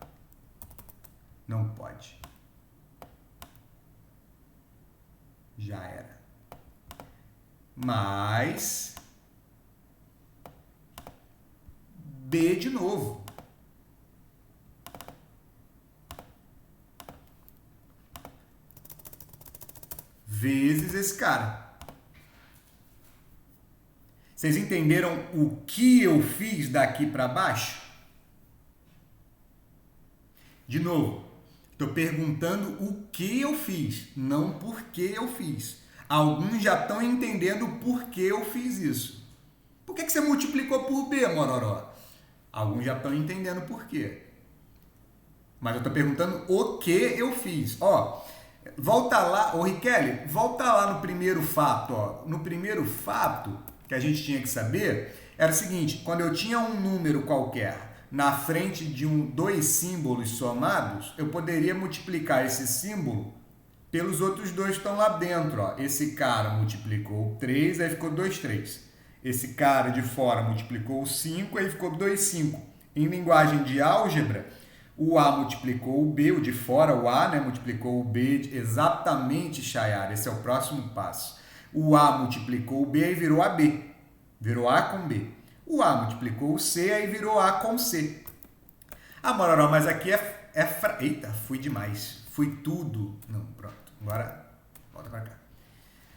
Não pode. Já era. Mais... B de novo. Vezes esse cara. Vocês entenderam o que eu fiz daqui para baixo? De novo, estou perguntando o que eu fiz, não por que eu fiz. Alguns já estão entendendo por que eu fiz isso. Por que você multiplicou por B, Mororó? Alguns já estão entendendo por quê. Mas eu estou perguntando o que eu fiz. Ó, volta lá, ô Riquelme, volta lá no primeiro fato. Ó. No primeiro fato que a gente tinha que saber era o seguinte: quando eu tinha um número qualquer na frente de dois símbolos somados, eu poderia multiplicar esse símbolo pelos outros dois que estão lá dentro. Ó. Esse cara multiplicou 3, aí ficou 2, 3. Esse cara de fora multiplicou 5, aí ficou 2, 5. Em linguagem de álgebra, o A multiplicou o B, o de fora, o A, né, multiplicou o B, exatamente, Chayara, esse é o próximo passo. O A multiplicou o B, aí virou AB, virou A com B. O A multiplicou o C, aí virou A com C. Ah, Mororó, mas aqui Eita, fui demais, fui tudo. Não, pronto, agora volta pra cá.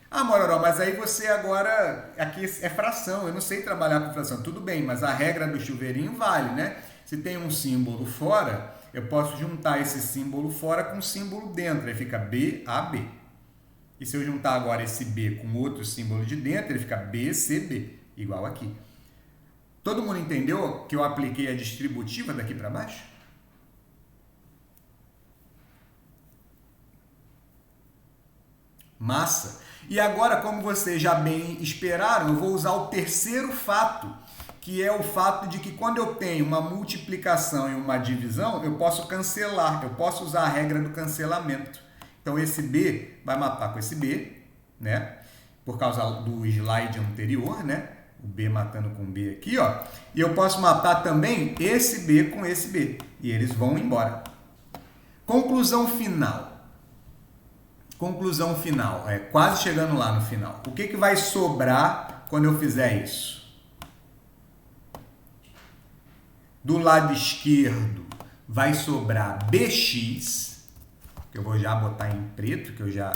Ah, Mororó, mas aí você agora, aqui é fração, eu não sei trabalhar com fração. Tudo bem, mas a regra do chuveirinho vale, né? Se tem um símbolo fora, eu posso juntar esse símbolo fora com um símbolo dentro, aí fica BAB. E se eu juntar agora esse B com outro símbolo de dentro, ele fica BCB, igual aqui. Todo mundo entendeu que eu apliquei a distributiva daqui para baixo? Massa! E agora, como vocês já bem esperaram, eu vou usar o terceiro fato, que é o fato de que quando eu tenho uma multiplicação e uma divisão, eu posso cancelar, eu posso usar a regra do cancelamento. Então, esse B vai matar com esse B, né? Por causa do slide anterior, né? O B matando com o B aqui, ó. E eu posso matar também esse B com esse B. E eles vão embora. Conclusão final. Conclusão final. Quase chegando lá no final. O que vai sobrar quando eu fizer isso? Do lado esquerdo vai sobrar BX, que eu vou já botar em preto, que eu já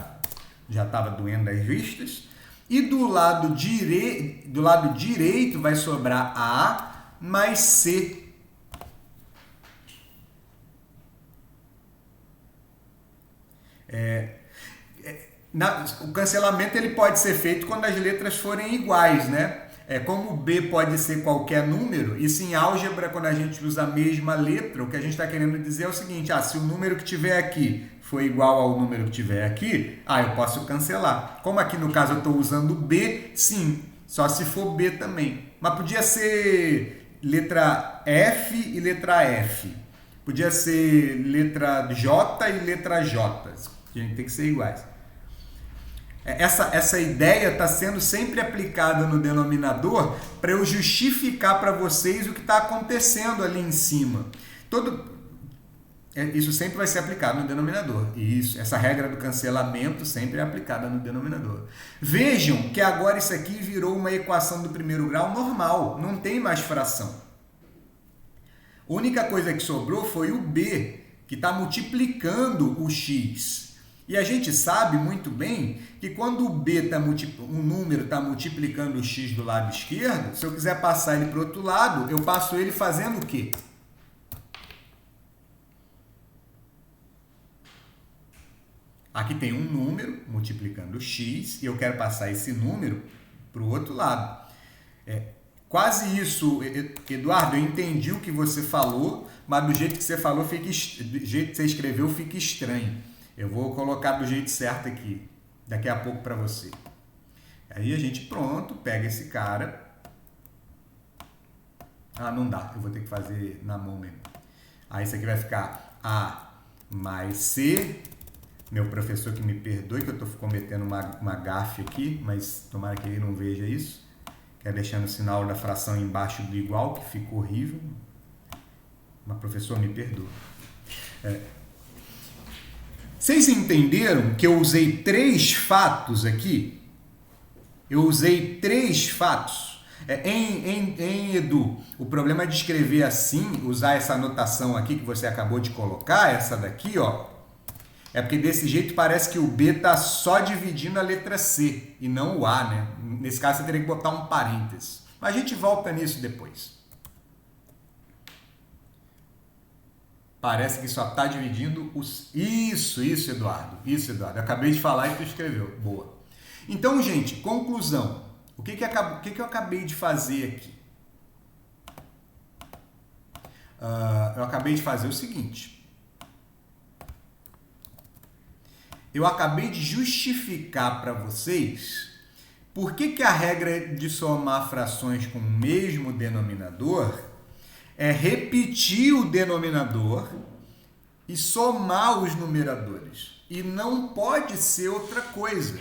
estava doendo as vistas. E do lado direito vai sobrar A mais C. O cancelamento ele pode ser feito quando as letras forem iguais, né? Como B pode ser qualquer número, isso em álgebra, quando a gente usa a mesma letra, o que a gente está querendo dizer é o seguinte, se o número que tiver aqui for igual ao número que tiver aqui, eu posso cancelar. Como aqui no caso eu estou usando B, sim, só se for B também. Mas podia ser letra F e letra F. Podia ser letra J e letra J. A gente tem que ser iguais. Essa ideia está sendo sempre aplicada no denominador para eu justificar para vocês o que está acontecendo ali em cima. Isso sempre vai ser aplicado no denominador. Essa regra do cancelamento sempre é aplicada no denominador. Vejam que agora isso aqui virou uma equação do primeiro grau normal, não tem mais fração. A única coisa que sobrou foi o B, que está multiplicando o x. E a gente sabe muito bem que quando o B um número está multiplicando o x do lado esquerdo, se eu quiser passar ele para o outro lado, eu passo ele fazendo o quê? Aqui tem um número multiplicando o x e eu quero passar esse número para o outro lado. Quase isso, Eduardo, eu entendi o que você falou, mas do jeito que você falou, do jeito que você escreveu, fica estranho. Eu vou colocar do jeito certo aqui, daqui a pouco para você. Aí a gente, pronto, pega esse cara. Não dá, eu vou ter que fazer na mão mesmo. Aí isso aqui vai ficar A mais C. Meu professor que me perdoe, que eu estou cometendo uma gafe aqui, mas tomara que ele não veja isso. Quer deixando o sinal da fração embaixo do igual, que ficou horrível. Mas professor, me perdoa. Vocês entenderam que eu usei 3 fatos aqui? Eu usei 3 fatos. Em Edu, o problema de escrever assim, usar essa anotação aqui que você acabou de colocar, essa daqui, é porque desse jeito parece que o B está só dividindo a letra C e não o A, né? Nesse caso você teria que botar um parênteses. Mas a gente volta nisso depois. Parece que só está dividindo os... Isso, Eduardo. Eu acabei de falar e tu escreveu. Boa. Então, gente, conclusão. O que eu acabei de fazer aqui? Eu acabei de fazer o seguinte. Eu acabei de justificar para vocês por que a regra de somar frações com o mesmo denominador é repetir o denominador e somar os numeradores. E não pode ser outra coisa.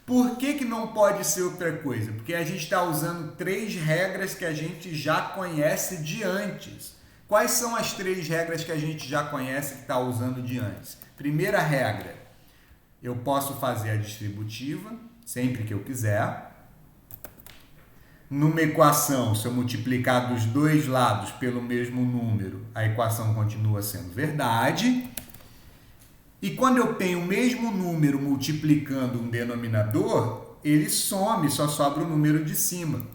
Por que não pode ser outra coisa? Porque a gente está usando 3 regras que a gente já conhece de antes. Quais são as 3 regras que a gente já conhece que está usando de antes? Primeira regra, eu posso fazer a distributiva sempre que eu quiser. Numa equação, se eu multiplicar dos 2 lados pelo mesmo número, a equação continua sendo verdade. E quando eu tenho o mesmo número multiplicando um denominador, ele some, só sobra o número de cima.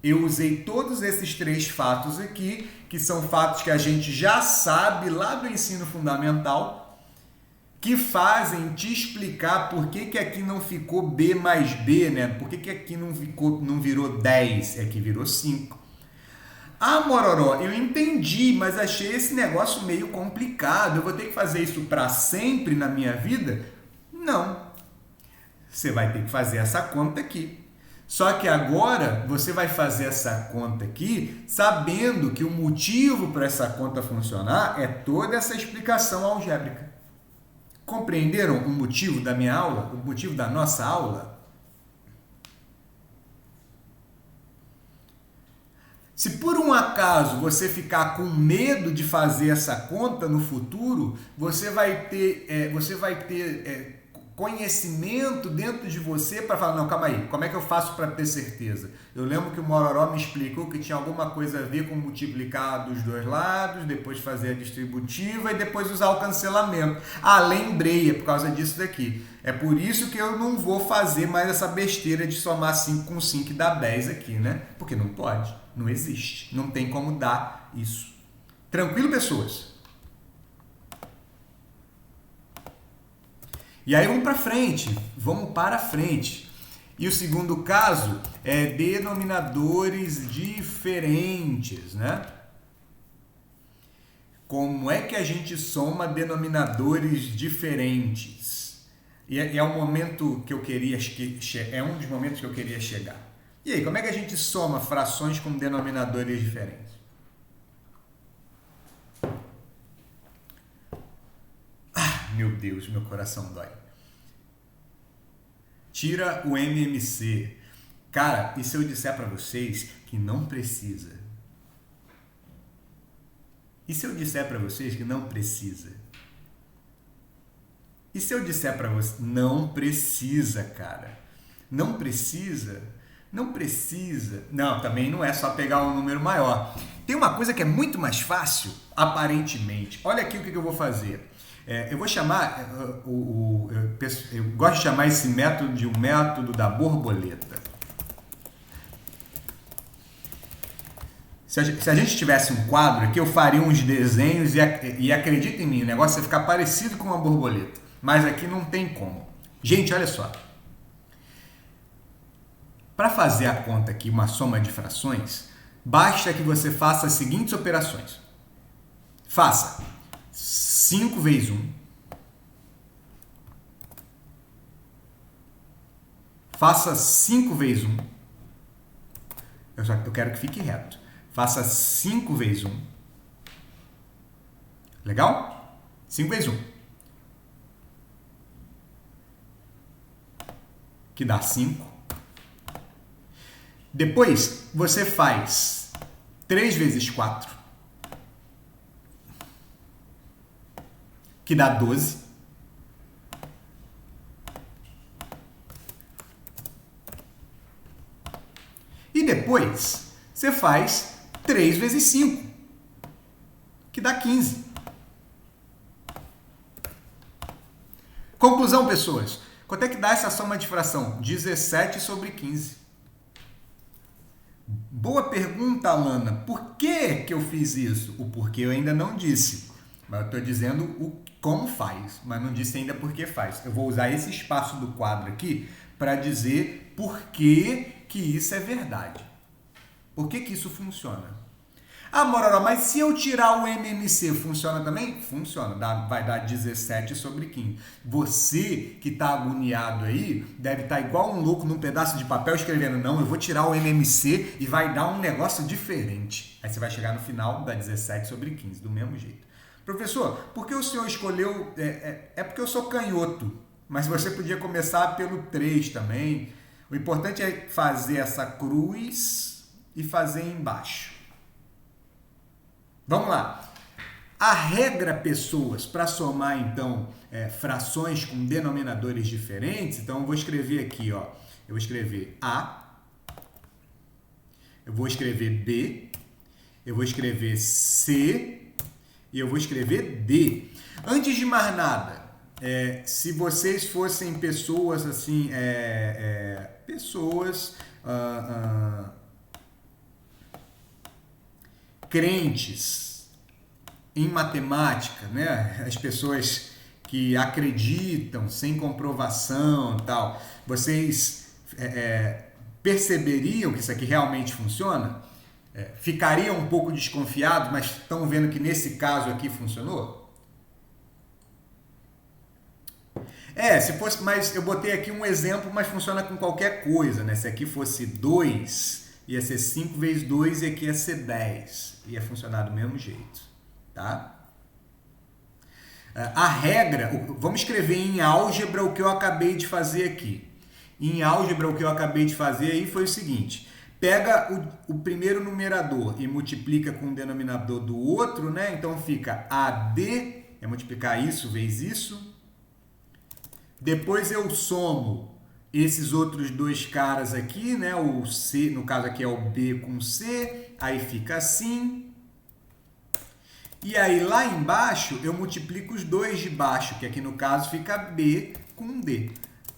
Eu usei todos esses 3 fatos aqui, que são fatos que a gente já sabe lá do ensino fundamental, que fazem te explicar por que aqui não ficou B mais B, né? Por que aqui não virou 10, é que virou 5. Mororó, eu entendi, mas achei esse negócio meio complicado. Eu vou ter que fazer isso para sempre na minha vida? Não. Você vai ter que fazer essa conta aqui. Só que agora você vai fazer essa conta aqui sabendo que o motivo para essa conta funcionar é toda essa explicação algébrica. Compreenderam o motivo da minha aula? O motivo da nossa aula? Se por um acaso você ficar com medo de fazer essa conta no futuro, você vai ter conhecimento dentro de você para falar, não, calma aí, como é que eu faço para ter certeza? Eu lembro que o Mororó me explicou que tinha alguma coisa a ver com multiplicar dos 2 lados, depois fazer a distributiva e depois usar o cancelamento. Lembrei, é por causa disso daqui. É por isso que eu não vou fazer mais essa besteira de somar 5 com 5 e dar 10 aqui, né? Porque não pode, não existe, não tem como dar isso. Tranquilo, pessoas? E aí vamos para frente, vamos para frente. E o segundo caso é denominadores diferentes, né? Como é que a gente soma denominadores diferentes? E é um momento que eu queria, é um dos momentos que eu queria chegar. E aí, como é que a gente soma frações com denominadores diferentes? Ah, meu Deus, meu coração dói. Tira o MMC. Cara, e se eu disser para vocês que não precisa? E se eu disser para vocês que não precisa? E se eu disser para vocês, não precisa, cara. Não precisa. Não precisa. Não, também não é só pegar um número maior. Tem uma coisa que é muito mais fácil, aparentemente. Olha aqui o que eu vou fazer. Eu vou chamar, eu gosto de chamar esse método de um método da borboleta. Se a gente tivesse um quadro aqui, eu faria uns desenhos e acredita em mim, o negócio vai ficar parecido com uma borboleta. Mas aqui não tem como. Gente, olha só. Para fazer a conta aqui, uma soma de frações, basta que você faça as seguintes operações. Faça 5 vezes 1. Faça 5 vezes 1. Eu quero que fique reto. Faça 5 vezes 1. Legal? 5 vezes 1. Que dá 5. Depois, você faz 3 vezes 4. Que dá 12. E depois, você faz 3 vezes 5, que dá 15. Conclusão, pessoas. Quanto é que dá essa soma de fração? 17 sobre 15. Boa pergunta, Alana. Por que eu fiz isso? O porquê eu ainda não disse. Mas eu estou dizendo o como faz, mas não disse ainda por que faz. Eu vou usar esse espaço do quadro aqui para dizer por que isso é verdade. Por que isso funciona? Ah, Mororó, mas se eu tirar o MMC, funciona também? Funciona, vai dar 17 sobre 15. Você que está agoniado aí, deve estar igual um louco num pedaço de papel escrevendo, não, eu vou tirar o MMC e vai dar um negócio diferente. Aí você vai chegar no final, dá 17 sobre 15, do mesmo jeito. Professor, por que o senhor escolheu... É porque eu sou canhoto, mas você podia começar pelo 3 também. O importante é fazer essa cruz e fazer embaixo. Vamos lá. A regra, pessoas, para somar, então, frações com denominadores diferentes, então eu vou escrever aqui, ó. Eu vou escrever A, eu vou escrever B, eu vou escrever C e eu vou escrever D. Antes de mais nada, se vocês fossem pessoas assim, crentes em matemática, né? As pessoas que acreditam sem comprovação e tal, vocês perceberiam que isso aqui realmente funciona? Ficariam um pouco desconfiados, mas estão vendo que nesse caso aqui funcionou? Se fosse, mas eu botei aqui um exemplo, mas funciona com qualquer coisa, né? Se aqui fosse 2, ia ser 5 vezes 2 e aqui ia ser 10. Ia funcionar do mesmo jeito, tá? A regra, vamos escrever em álgebra o que eu acabei de fazer aqui. Em álgebra o que eu acabei de fazer aí foi o seguinte, pega o primeiro numerador e multiplica com o denominador do outro, né? Então fica AD, é multiplicar isso vezes isso. Depois eu somo esses outros dois caras aqui, né? O C, no caso aqui é o B com C, aí fica assim. E aí lá embaixo eu multiplico os dois de baixo, que aqui no caso fica B com D.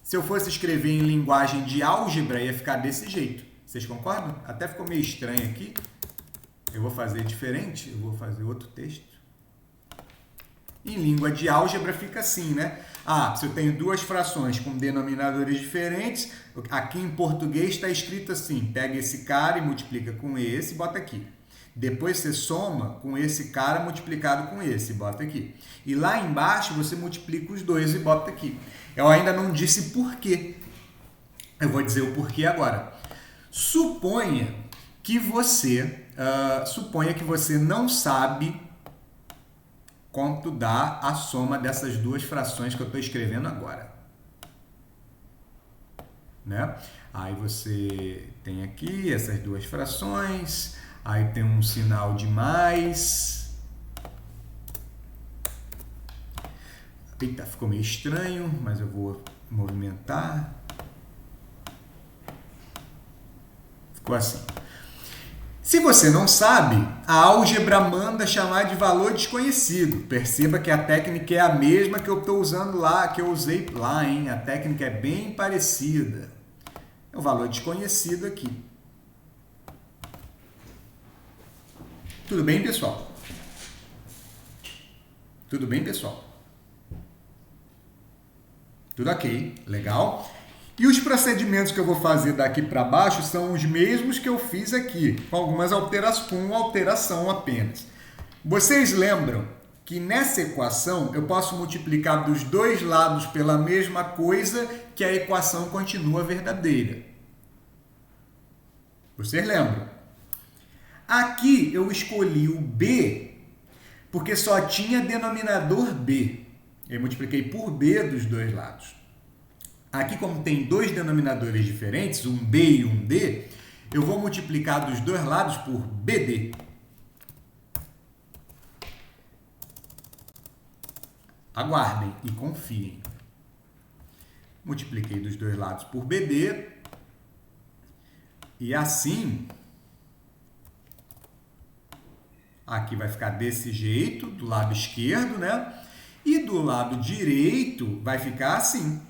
Se eu fosse escrever em linguagem de álgebra, ia ficar desse jeito. Vocês concordam? Até ficou meio estranho aqui. Eu vou fazer diferente, eu vou fazer outro texto. Em língua de álgebra fica assim, né? Ah, se eu tenho duas frações com denominadores diferentes, aqui em português está escrito assim, pega esse cara e multiplica com esse e bota aqui. Depois você soma com esse cara multiplicado com esse, bota aqui. E lá embaixo você multiplica os dois e bota aqui. Eu ainda não disse por quê. Eu vou dizer o porquê agora. Suponha que você não sabe quanto dá a soma dessas duas frações que eu estou escrevendo agora. Né? Aí você tem aqui essas duas frações, aí tem um sinal de mais. Eita, ficou meio estranho, mas eu vou movimentar. Ficou assim. Se você não sabe, a álgebra manda chamar de valor desconhecido. Perceba que a técnica é a mesma que eu estou usando lá, que eu usei lá, hein? A técnica é bem parecida. É o valor desconhecido aqui. Tudo bem, pessoal? Tudo bem, pessoal? Tudo ok, legal? E os procedimentos que eu vou fazer daqui para baixo são os mesmos que eu fiz aqui, com algumas alterações, com uma alteração apenas. Vocês lembram que nessa equação eu posso multiplicar dos dois lados pela mesma coisa que a equação continua verdadeira. Vocês lembram? Aqui eu escolhi o B porque só tinha denominador B. Eu multipliquei por B dos dois lados. Aqui, como tem dois denominadores diferentes, um B e um D, eu vou multiplicar dos dois lados por BD. Aguardem e confiem. Multipliquei dos dois lados por BD. E assim, aqui vai ficar desse jeito, do lado esquerdo, né? E do lado direito vai ficar assim.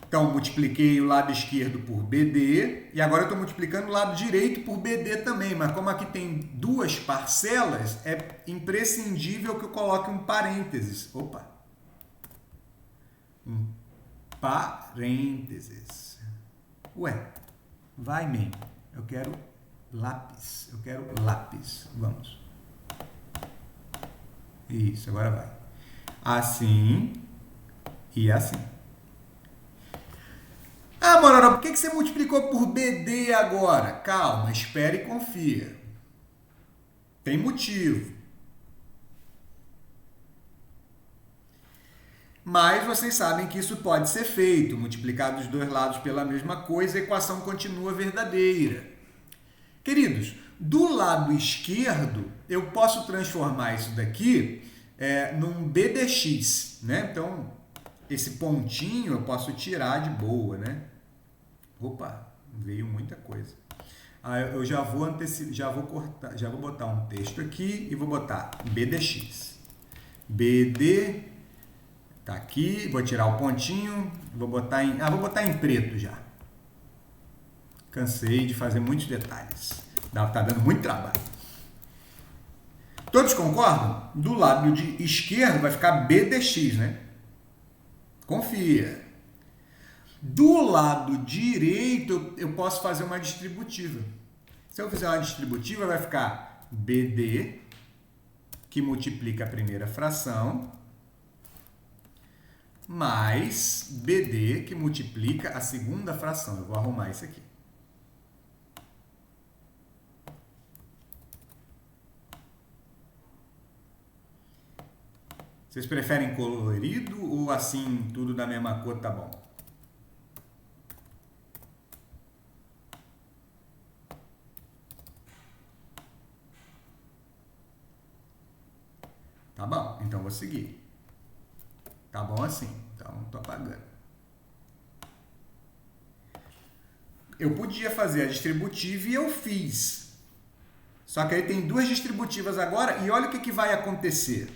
Então, multipliquei o lado esquerdo por BD e agora eu estou multiplicando o lado direito por BD também, mas como aqui tem duas parcelas, é imprescindível que eu coloque um parênteses. Opa! Um parênteses. Ué, vai, man. Eu quero lápis. Eu quero lápis. Vamos. Isso, agora vai. Assim e assim. Ah, Mororó, por que você multiplicou por BD agora? Calma, espere e confia. Tem motivo. Mas vocês sabem que isso pode ser feito. Multiplicar dos dois lados pela mesma coisa, a equação continua verdadeira. Queridos, do lado esquerdo, eu posso transformar isso daqui num BDX, né? Então, esse pontinho eu posso tirar de boa, né? Opa, veio muita coisa. Eu já vou cortar, já vou botar um texto aqui e vou botar BDX. BD tá aqui, vou tirar o pontinho, vou botar em preto já. Cansei de fazer muitos detalhes. Tá dando muito trabalho. Todos concordam? Do lado de esquerdo vai ficar BDX, né? Confia. Do lado direito, eu posso fazer uma distributiva. Se eu fizer uma distributiva, vai ficar BD, que multiplica a primeira fração, mais BD, que multiplica a segunda fração. Eu vou arrumar isso aqui. Vocês preferem colorido ou assim, tudo da mesma cor, tá bom? Tá bom, então vou seguir. Tá bom assim, então tô apagando. Eu podia fazer a distributiva e eu fiz. Só que aí tem duas distributivas agora e olha o que vai acontecer.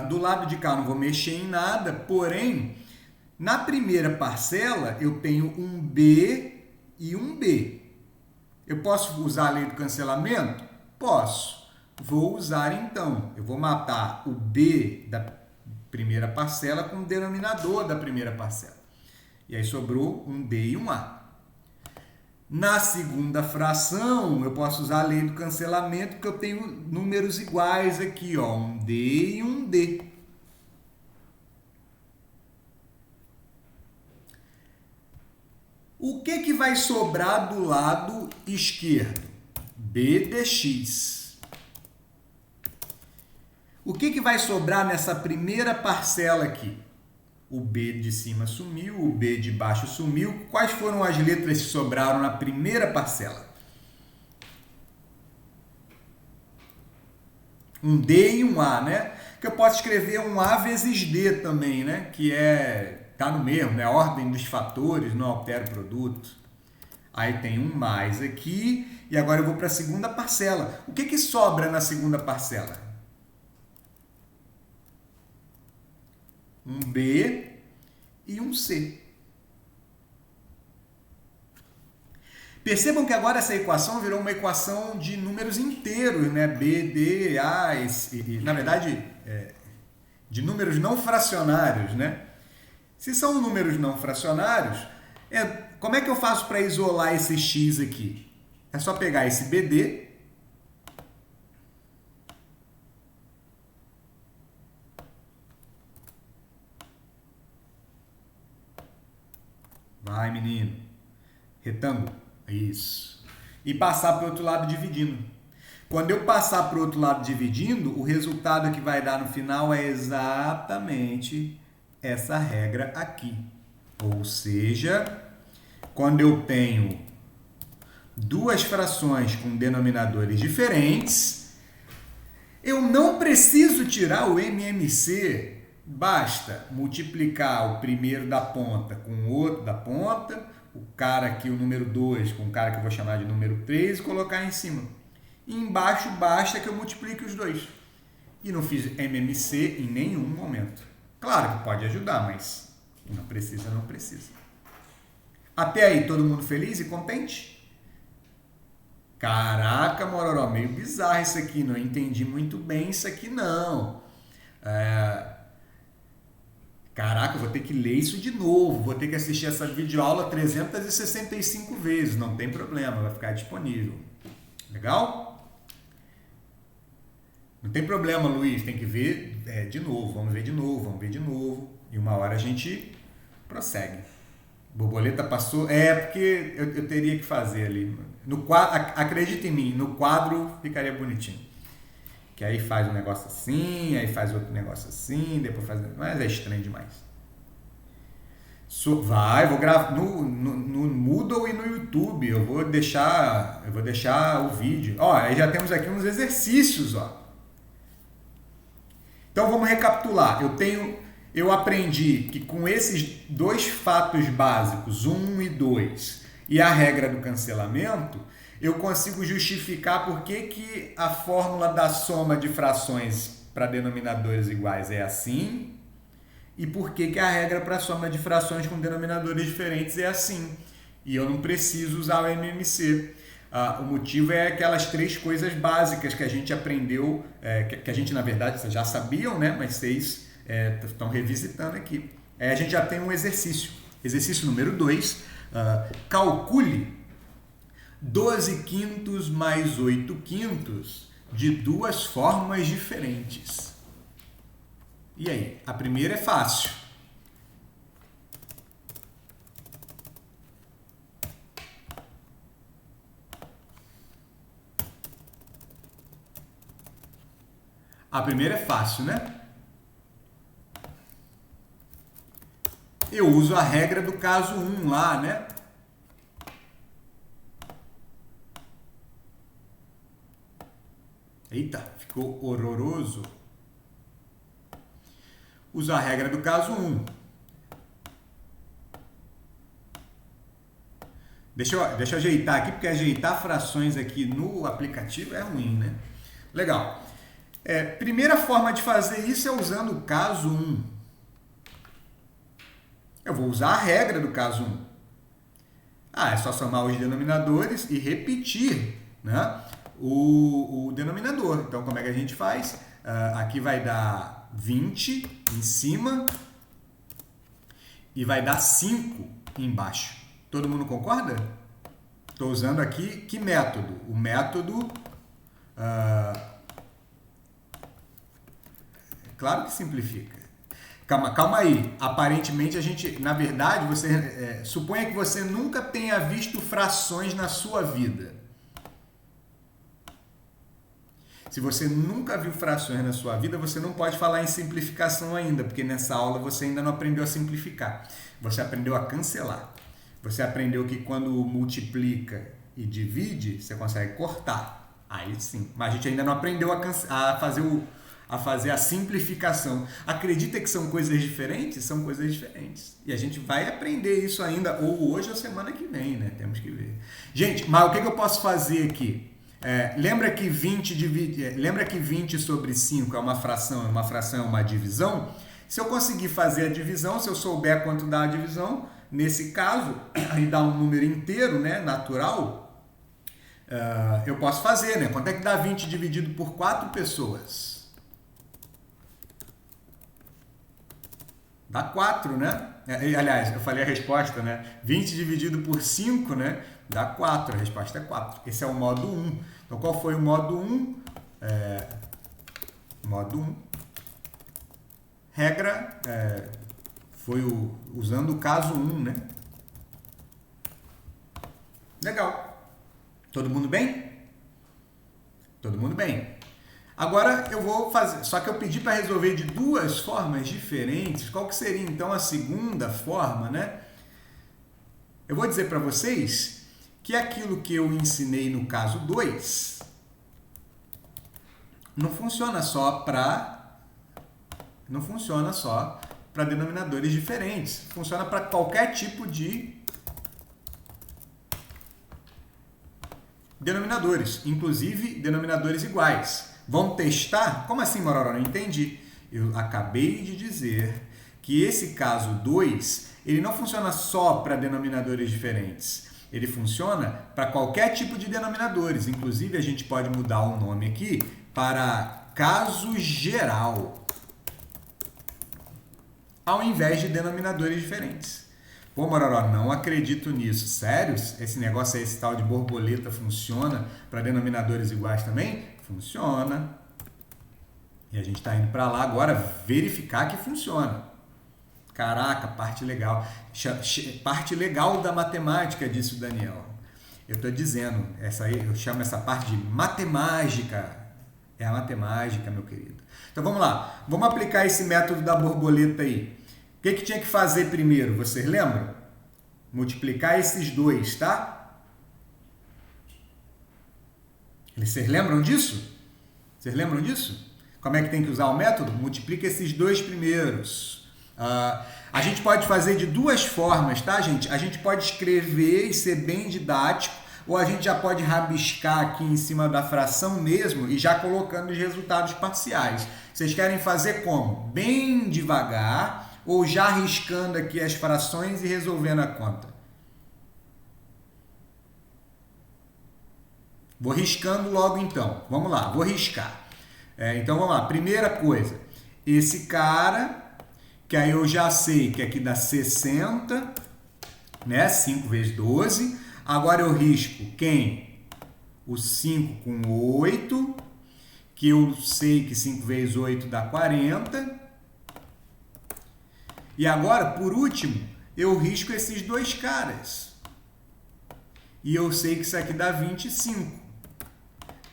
Do lado de cá eu não vou mexer em nada, porém, na primeira parcela eu tenho um B e um B. Eu posso usar a lei do cancelamento? Posso. Vou usar então. Eu vou matar o b da primeira parcela com o denominador da primeira parcela. E aí sobrou um d e um a. Na segunda fração, eu posso usar a lei do cancelamento, porque eu tenho números iguais aqui, ó, um d e um d. O que vai sobrar do lado esquerdo? B dx. O que vai sobrar nessa primeira parcela aqui? O B de cima sumiu, o B de baixo sumiu. Quais foram as letras que sobraram na primeira parcela? Um D e um A, né? Que eu posso escrever um A vezes D também, né? Que tá no mesmo, né? A ordem dos fatores, não altera o produto. Aí tem um mais aqui, e agora eu vou para a segunda parcela. O que sobra na segunda parcela? Um B e um C. Percebam que agora essa equação virou uma equação de números inteiros, né? B, D, A, na verdade, de números não fracionários, né? Se são números não fracionários, como é que eu faço para isolar esse x aqui? É só pegar esse BD vai, menino. Retângulo. Isso. E passar para o outro lado dividindo. Quando eu passar para o outro lado dividindo, o resultado que vai dar no final é exatamente essa regra aqui. Ou seja, quando eu tenho duas frações com denominadores diferentes, eu não preciso tirar o MMC. Basta multiplicar o primeiro da ponta com o outro da ponta, o cara aqui, o número 2, com o cara que eu vou chamar de número 3 e colocar em cima. E embaixo basta que eu multiplique os dois. E não fiz MMC em nenhum momento. Claro que pode ajudar, mas não precisa, não precisa. Até aí, todo mundo feliz e contente? Caraca, Mororó, meio bizarro isso aqui. Não entendi muito bem isso aqui, não. Caraca, eu vou ter que ler isso de novo, vou ter que assistir essa videoaula 365 vezes, não tem problema, vai ficar disponível. Legal? Não tem problema, Luiz, tem que ver de novo, vamos ver de novo, vamos ver de novo, e uma hora a gente prossegue. Borboleta passou, porque eu teria que fazer ali. No quadro, acredita em mim, no quadro ficaria bonitinho. Que aí faz um negócio assim, aí faz outro negócio assim, depois faz... Mas é estranho demais. Vou gravar no Moodle e no YouTube. Eu vou deixar o vídeo. Ó, aí já temos aqui uns exercícios, ó. Então vamos recapitular. Eu aprendi que com esses dois fatos básicos, 1 e 2, e a regra do cancelamento, eu consigo justificar por que a fórmula da soma de frações para denominadores iguais é assim e por que a regra para soma de frações com denominadores diferentes é assim. E eu não preciso usar o MMC. O motivo é aquelas três coisas básicas que a gente aprendeu, que a gente, na verdade, vocês já sabiam, né? Mas vocês estão revisitando aqui. A gente já tem um exercício. Exercício número 2. Calcule 12 quintos mais 8 quintos de duas formas diferentes. E aí? A primeira é fácil. A primeira é fácil, né? Eu uso a regra do caso 1 lá, né? Eita, ficou horroroso. Uso a regra do caso 1. Deixa eu ajeitar aqui, porque ajeitar frações aqui no aplicativo é ruim, né? Legal. Primeira forma de fazer isso é usando o caso 1. Eu vou usar a regra do caso 1. É só somar os denominadores e repetir, né, o denominador. Então, como é que a gente faz? Aqui vai dar 20 em cima e vai dar 5 embaixo. Todo mundo concorda? Estou usando aqui que método? O método... claro que simplifica. Calma aí. Aparentemente, a gente, na verdade, você suponha que você nunca tenha visto frações na sua vida. Se você nunca viu frações na sua vida, você não pode falar em simplificação ainda, porque nessa aula você ainda não aprendeu a simplificar. Você aprendeu a cancelar. Você aprendeu que quando multiplica e divide, você consegue cortar. Aí sim. Mas a gente ainda não aprendeu a fazer a simplificação. Acredita que são coisas diferentes? São coisas diferentes. E a gente vai aprender isso ainda, ou hoje ou semana que vem, né? Temos que ver. Gente, mas o que eu posso fazer aqui? Lembra que 20 sobre 5 é uma fração é uma divisão? Se eu conseguir fazer a divisão, se eu souber quanto dá a divisão, nesse caso, aí dá um número inteiro, né, natural, eu posso fazer, né? Quanto é que dá 20 dividido por 4 pessoas? Dá 4, né? Aliás, eu falei a resposta, né? 20 dividido por 5, né? Dá 4. A resposta é 4. Esse é o modo 1. Então, qual foi o modo 1? Modo 1. Regra foi usando o caso 1, né? Legal. Todo mundo bem? Todo mundo bem. Agora eu vou fazer, só que eu pedi para resolver de duas formas diferentes. Qual que seria então a segunda forma, né? Eu vou dizer para vocês que aquilo que eu ensinei no caso 2 não funciona só para denominadores diferentes. Funciona para qualquer tipo de denominadores, inclusive denominadores iguais. Vamos testar? Como assim, Mororó? Não entendi. Eu acabei de dizer que esse caso 2, ele não funciona só para denominadores diferentes. Ele funciona para qualquer tipo de denominadores. Inclusive, a gente pode mudar o nome aqui para caso geral, ao invés de denominadores diferentes. Pô, Mororó, não acredito nisso. Sério? Esse negócio aí, esse tal de borboleta funciona para denominadores iguais também? Funciona. E a gente está indo para lá agora verificar que funciona. Caraca, parte legal. Parte legal da matemática, disse o Daniel. Eu estou dizendo, essa aí, eu chamo essa parte de matemática. É a matemática, meu querido. Então vamos lá. Vamos aplicar esse método da borboleta aí. O que tinha que fazer primeiro? Vocês lembram? Multiplicar esses dois, tá? Vocês lembram disso? Vocês lembram disso? Como é que tem que usar o método? Multiplica esses dois primeiros. A gente pode fazer de duas formas, tá, gente? A gente pode escrever e ser bem didático, ou a gente já pode rabiscar aqui em cima da fração mesmo e já colocando os resultados parciais. Vocês querem fazer como? Bem devagar ou já riscando aqui as frações e resolvendo a conta? Vou riscando logo então. Vamos lá, vou riscar. Então vamos lá. Primeira coisa, esse cara, que aí eu já sei que aqui dá 60, né? 5 vezes 12. Agora eu risco quem? O 5 com 8, que eu sei que 5 vezes 8 dá 40. E agora, por último, eu risco esses dois caras. E eu sei que isso aqui dá 25.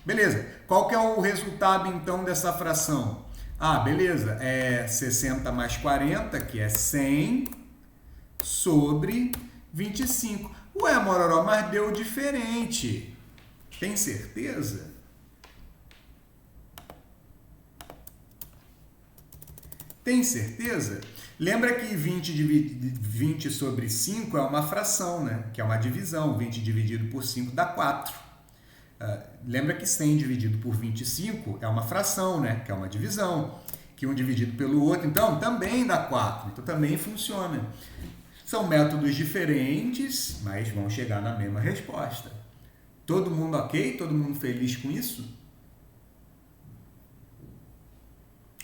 Beleza. Qual que é o resultado, então, dessa fração? Beleza. É 60 mais 40, que é 100, sobre 25. Ué, Mororó, mas deu diferente. Tem certeza? Tem certeza? Lembra que 20 sobre 5 é uma fração, né? Que é uma divisão. 20 dividido por 5 dá 4. Lembra que 100 dividido por 25 é uma fração, né? Que é uma divisão. Que um dividido pelo outro, então, também dá 4. Então, também funciona. São métodos diferentes, mas vão chegar na mesma resposta. Todo mundo ok? Todo mundo feliz com isso?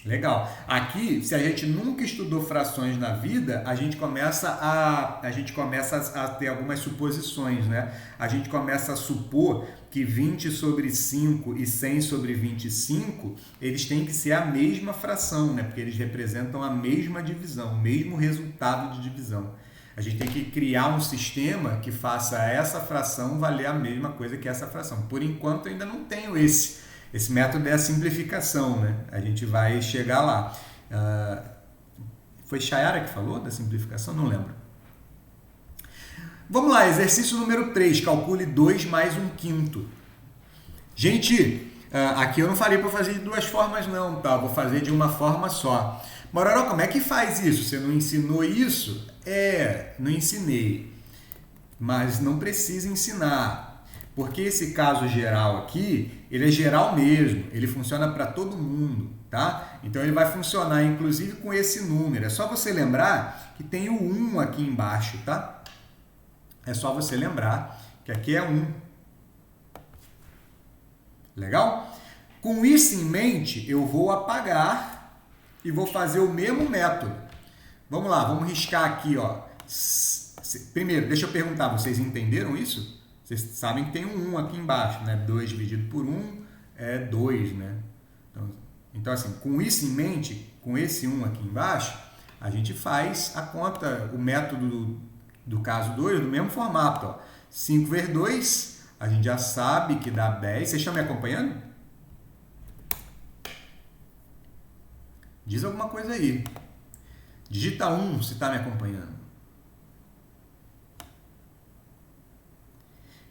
Legal. Aqui, se a gente nunca estudou frações na vida, a gente começa a ter algumas suposições, né? A gente começa a supor que 20 sobre 5 e 100 sobre 25, eles têm que ser a mesma fração, né? Porque eles representam a mesma divisão, o mesmo resultado de divisão. A gente tem que criar um sistema que faça essa fração valer a mesma coisa que essa fração. Por enquanto, eu ainda não tenho esse. Esse método é a simplificação, né? A gente vai chegar lá. Foi Chayara que falou da simplificação? Não lembro. Vamos lá, exercício número 3. Calcule 2 mais 1/5. Gente, aqui eu não falei para fazer de duas formas não, tá? Vou fazer de uma forma só. Mororó, como é que faz isso? Você não ensinou isso? Não ensinei. Mas não precisa ensinar. Porque esse caso geral aqui, ele é geral mesmo, ele funciona para todo mundo, tá? Então ele vai funcionar inclusive com esse número. É só você lembrar que tem o 1 aqui embaixo, tá? É só você lembrar que aqui é 1. Legal? Com isso em mente, eu vou apagar e vou fazer o mesmo método. Vamos lá, vamos riscar aqui, ó. Primeiro, deixa eu perguntar, vocês entenderam isso? Vocês sabem que tem um 1 aqui embaixo, né? 2 dividido por 1 é 2, né? Então, assim, com isso em mente, com esse 1 aqui embaixo, a gente faz a conta, o método do caso 2, do mesmo formato, ó. 5 vezes 2, a gente já sabe que dá 10. Vocês estão me acompanhando? Diz alguma coisa aí. Digita 1 se está me acompanhando.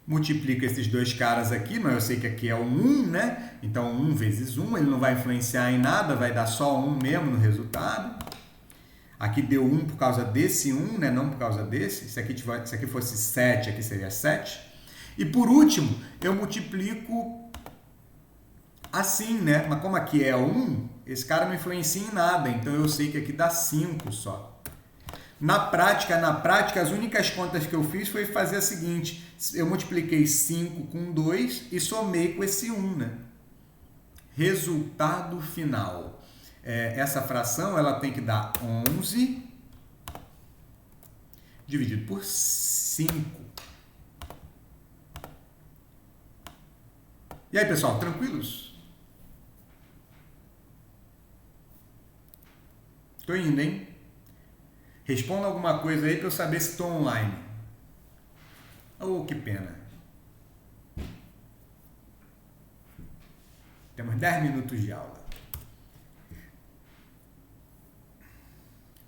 Multiplica esses dois caras aqui, mas eu sei que aqui é o 1, né? Então 1 vezes 1, ele não vai influenciar em nada, vai dar só 1 mesmo no resultado. Aqui deu 1 por causa desse 1, né? Não por causa desse. Se aqui fosse 7, aqui seria 7. E por último, eu multiplico assim, né? Mas como aqui é 1, esse cara não influencia em nada, então eu sei que aqui dá 5 só. Na prática, as únicas contas que eu fiz foi fazer a seguinte, eu multipliquei 5 com 2 e somei com esse 1, né? Resultado final. Essa fração ela tem que dar 11 dividido por 5. E aí, pessoal, tranquilos? Tô indo, hein? Responda alguma coisa aí para eu saber se estou online. Oh, que pena. Temos 10 minutos de aula.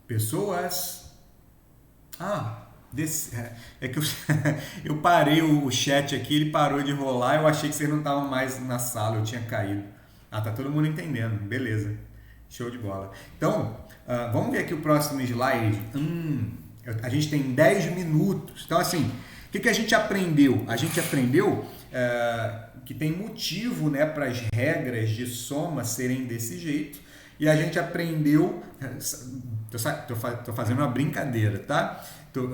Pessoas. É que eu parei o chat aqui, ele parou de rolar, eu achei que vocês não estavam mais na sala, eu tinha caído. Tá todo mundo entendendo, beleza. Show de bola. Então, vamos ver aqui o próximo slide. A gente tem 10 minutos. Então, assim, o que a gente aprendeu? A gente aprendeu que tem motivo, né, para as regras de soma serem desse jeito. E a gente aprendeu... Tô fazendo uma brincadeira, tá?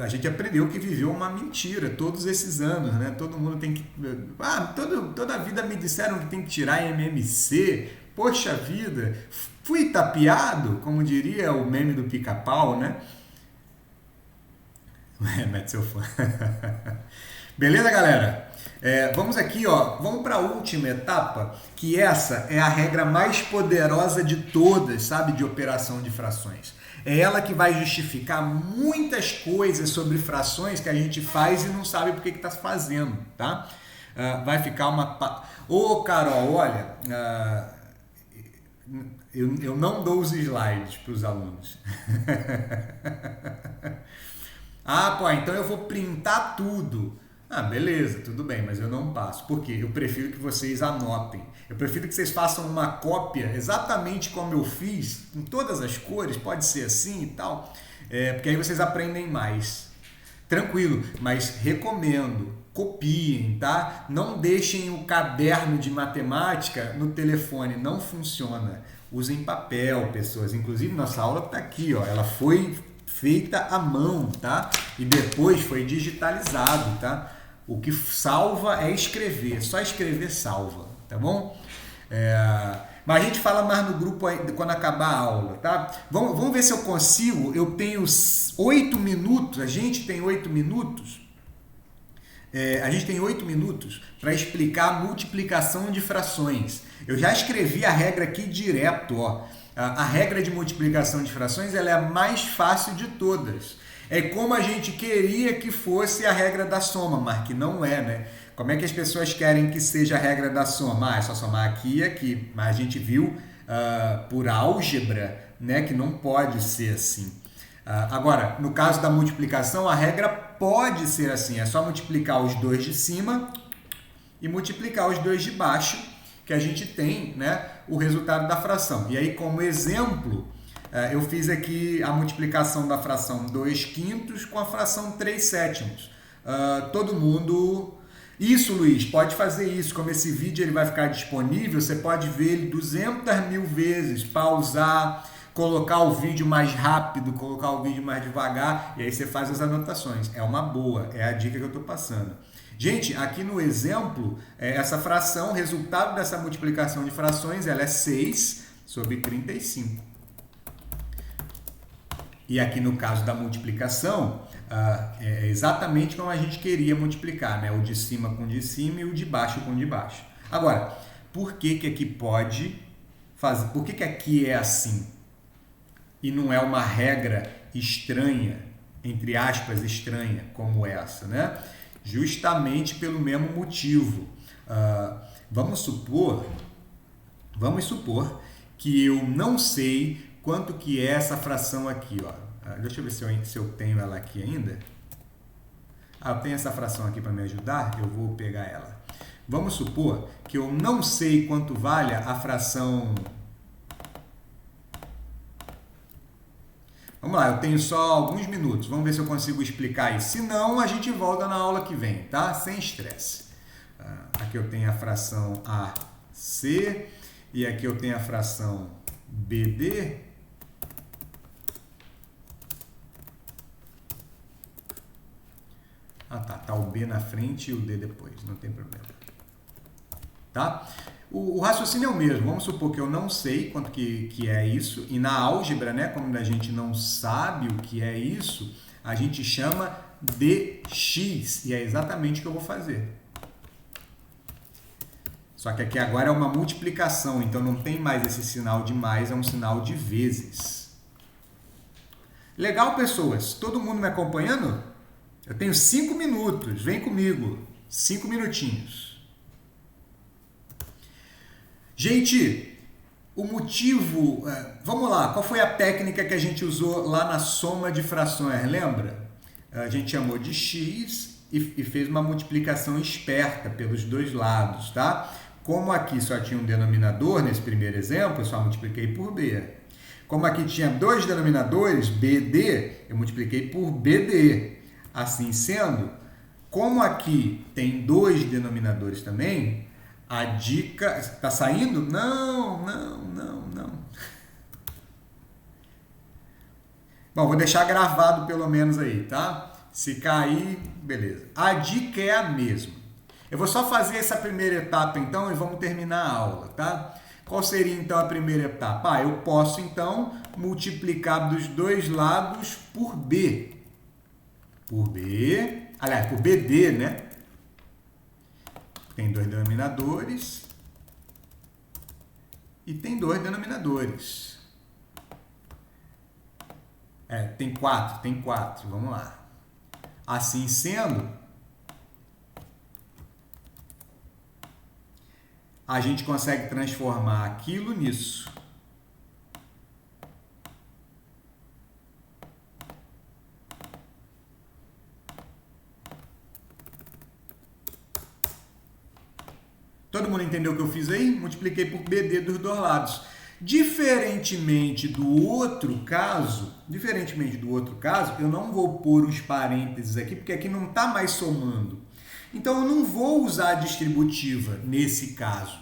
A gente aprendeu que viveu uma mentira todos esses anos, né? Todo mundo tem que... toda a vida me disseram que tem que tirar MMC. Poxa vida, fui tapeado, como diria o meme do Pica-Pau, né? Mete seu fã. Beleza, galera? Vamos aqui, ó. Vamos para a última etapa, que essa é a regra mais poderosa de todas, sabe? De operação de frações. É ela que vai justificar muitas coisas sobre frações que a gente faz e não sabe por que está fazendo, tá? Vai ficar uma... Ô, Carol, olha... Eu não dou os slides para os alunos. Então eu vou printar tudo. Beleza, tudo bem, mas eu não passo. Por quê? Eu prefiro que vocês anotem. Eu prefiro que vocês façam uma cópia exatamente como eu fiz, em todas as cores, pode ser assim e tal, porque aí vocês aprendem mais. Tranquilo, mas recomendo, copiem, tá? Não deixem o caderno de matemática no telefone, não funciona. Usem papel, pessoas. Inclusive, nossa aula está aqui, ó. Ela foi feita à mão, tá? E depois foi digitalizado, tá? O que salva é escrever, só escrever salva, tá bom? Mas a gente fala mais no grupo aí, quando acabar a aula, tá? Vamos ver se eu consigo. Eu tenho 8 minutos, a gente tem 8 minutos. A gente tem 8 minutos para explicar a multiplicação de frações. Eu já escrevi a regra aqui direto, ó. A regra de multiplicação de frações ela é a mais fácil de todas. É como a gente queria que fosse a regra da soma, mas que não é, né? Como é que as pessoas querem que seja a regra da soma? É só somar aqui e aqui. Mas a gente viu por álgebra, né, que não pode ser assim. Agora, no caso da multiplicação, a regra pode ser assim. É só multiplicar os dois de cima e multiplicar os dois de baixo, que a gente tem, né, o resultado da fração. E aí, como exemplo, eu fiz aqui a multiplicação da fração 2/5 com a fração 3/7. Todo mundo... Isso, Luiz, pode fazer isso. Como esse vídeo ele vai ficar disponível, você pode ver ele 200.000 vezes, pausar, colocar o vídeo mais rápido, colocar o vídeo mais devagar, e aí você faz as anotações. É uma boa, é a dica que eu estou passando. Gente, aqui no exemplo, essa fração, o resultado dessa multiplicação de frações, ela é 6/35. E aqui no caso da multiplicação, é exatamente como a gente queria multiplicar, né? O de cima com o de cima e o de baixo com o de baixo. Agora, por que que aqui pode fazer? Por que que aqui é assim? E não é uma regra estranha, entre aspas, estranha, como essa, né? Justamente pelo mesmo motivo. Vamos supor que eu não sei quanto que é essa fração aqui, ó. Deixa eu ver se eu tenho ela aqui ainda. Eu tenho essa fração aqui para me ajudar, eu vou pegar ela. Vamos supor que eu não sei quanto vale a fração... Vamos lá, eu tenho só alguns minutos. Vamos ver se eu consigo explicar isso. Se não, a gente volta na aula que vem, tá? Sem estresse. Aqui eu tenho a fração AC e aqui eu tenho a fração BD. Tá o B na frente e o D depois, não tem problema. Tá? O raciocínio é o mesmo. Vamos supor que eu não sei quanto que é isso. E na álgebra, né, quando a gente não sabe o que é isso, a gente chama de x. E é exatamente o que eu vou fazer. Só que aqui agora é uma multiplicação, então não tem mais esse sinal de mais, é um sinal de vezes. Legal, pessoas? Todo mundo me acompanhando? Eu tenho 5 minutos, vem comigo. 5 minutinhos. Gente, o motivo... Vamos lá, qual foi a técnica que a gente usou lá na soma de frações, lembra? A gente chamou de x e fez uma multiplicação esperta pelos dois lados, tá? Como aqui só tinha um denominador, nesse primeiro exemplo, eu só multipliquei por b. Como aqui tinha dois denominadores, BD, eu multipliquei por BD. Assim sendo, como aqui tem dois denominadores também, a dica... Está saindo? Não. Bom, vou deixar gravado pelo menos aí, tá? Se cair, beleza. A dica é a mesma. Eu vou só fazer essa primeira etapa então e vamos terminar a aula, tá? Qual seria então a primeira etapa? Eu posso então multiplicar dos dois lados por B. Por B, aliás, por BD, né? Tem dois denominadores e tem dois denominadores. Tem quatro, vamos lá. Assim sendo, a gente consegue transformar aquilo nisso. Todo mundo entendeu o que eu fiz aí? Multipliquei por BD dos dois lados. Diferentemente do outro caso, eu não vou pôr os parênteses aqui, porque aqui não está mais somando. Então, eu não vou usar a distributiva nesse caso.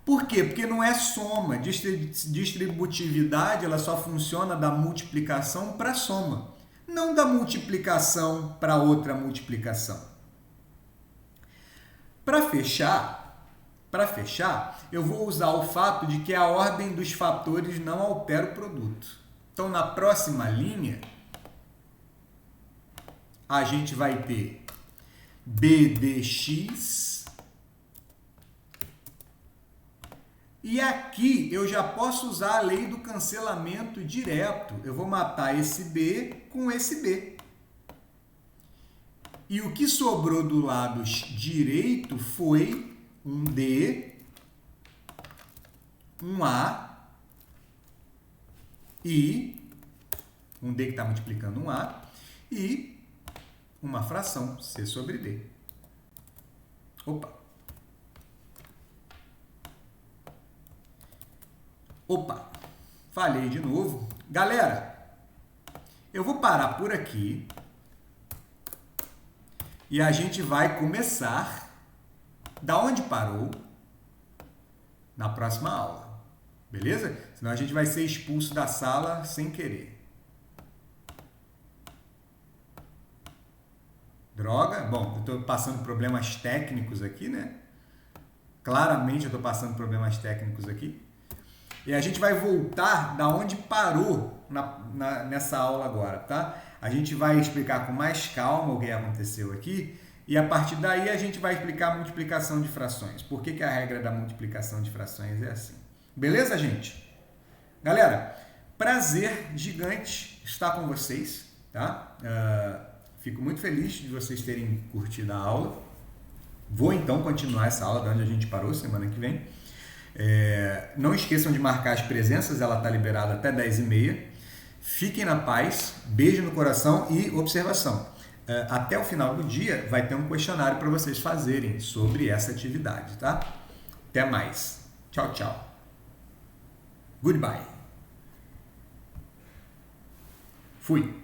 Por quê? Porque não é soma. Distributividade ela só funciona da multiplicação para soma, não da multiplicação para outra multiplicação. Para fechar, eu vou usar o fato de que a ordem dos fatores não altera o produto. Então, na próxima linha, a gente vai ter b dx. E aqui eu já posso usar a lei do cancelamento direto. Eu vou matar esse b com esse b. E o que sobrou do lado direito foi um d, um a e um d que está multiplicando um a e uma fração, c sobre d. Opa, falhei de novo. Galera, eu vou parar por aqui e a gente vai começar da onde parou na próxima aula, beleza? Senão a gente vai ser expulso da sala sem querer. Droga, bom, eu estou passando problemas técnicos aqui, né? Claramente eu estou passando problemas técnicos aqui. E a gente vai voltar da onde parou nessa aula agora, tá? A gente vai explicar com mais calma o que aconteceu aqui e a partir daí a gente vai explicar a multiplicação de frações. Por que a regra da multiplicação de frações é assim? Beleza, gente? Galera, prazer gigante estar com vocês, tá? Fico muito feliz de vocês terem curtido a aula. Vou então continuar essa aula de onde a gente parou semana que vem. Não esqueçam de marcar as presenças, ela está liberada até 10h30. Fiquem na paz, beijo no coração e observação. Até o final do dia vai ter um questionário para vocês fazerem sobre essa atividade, tá? Até mais. Tchau, tchau. Goodbye. Fui.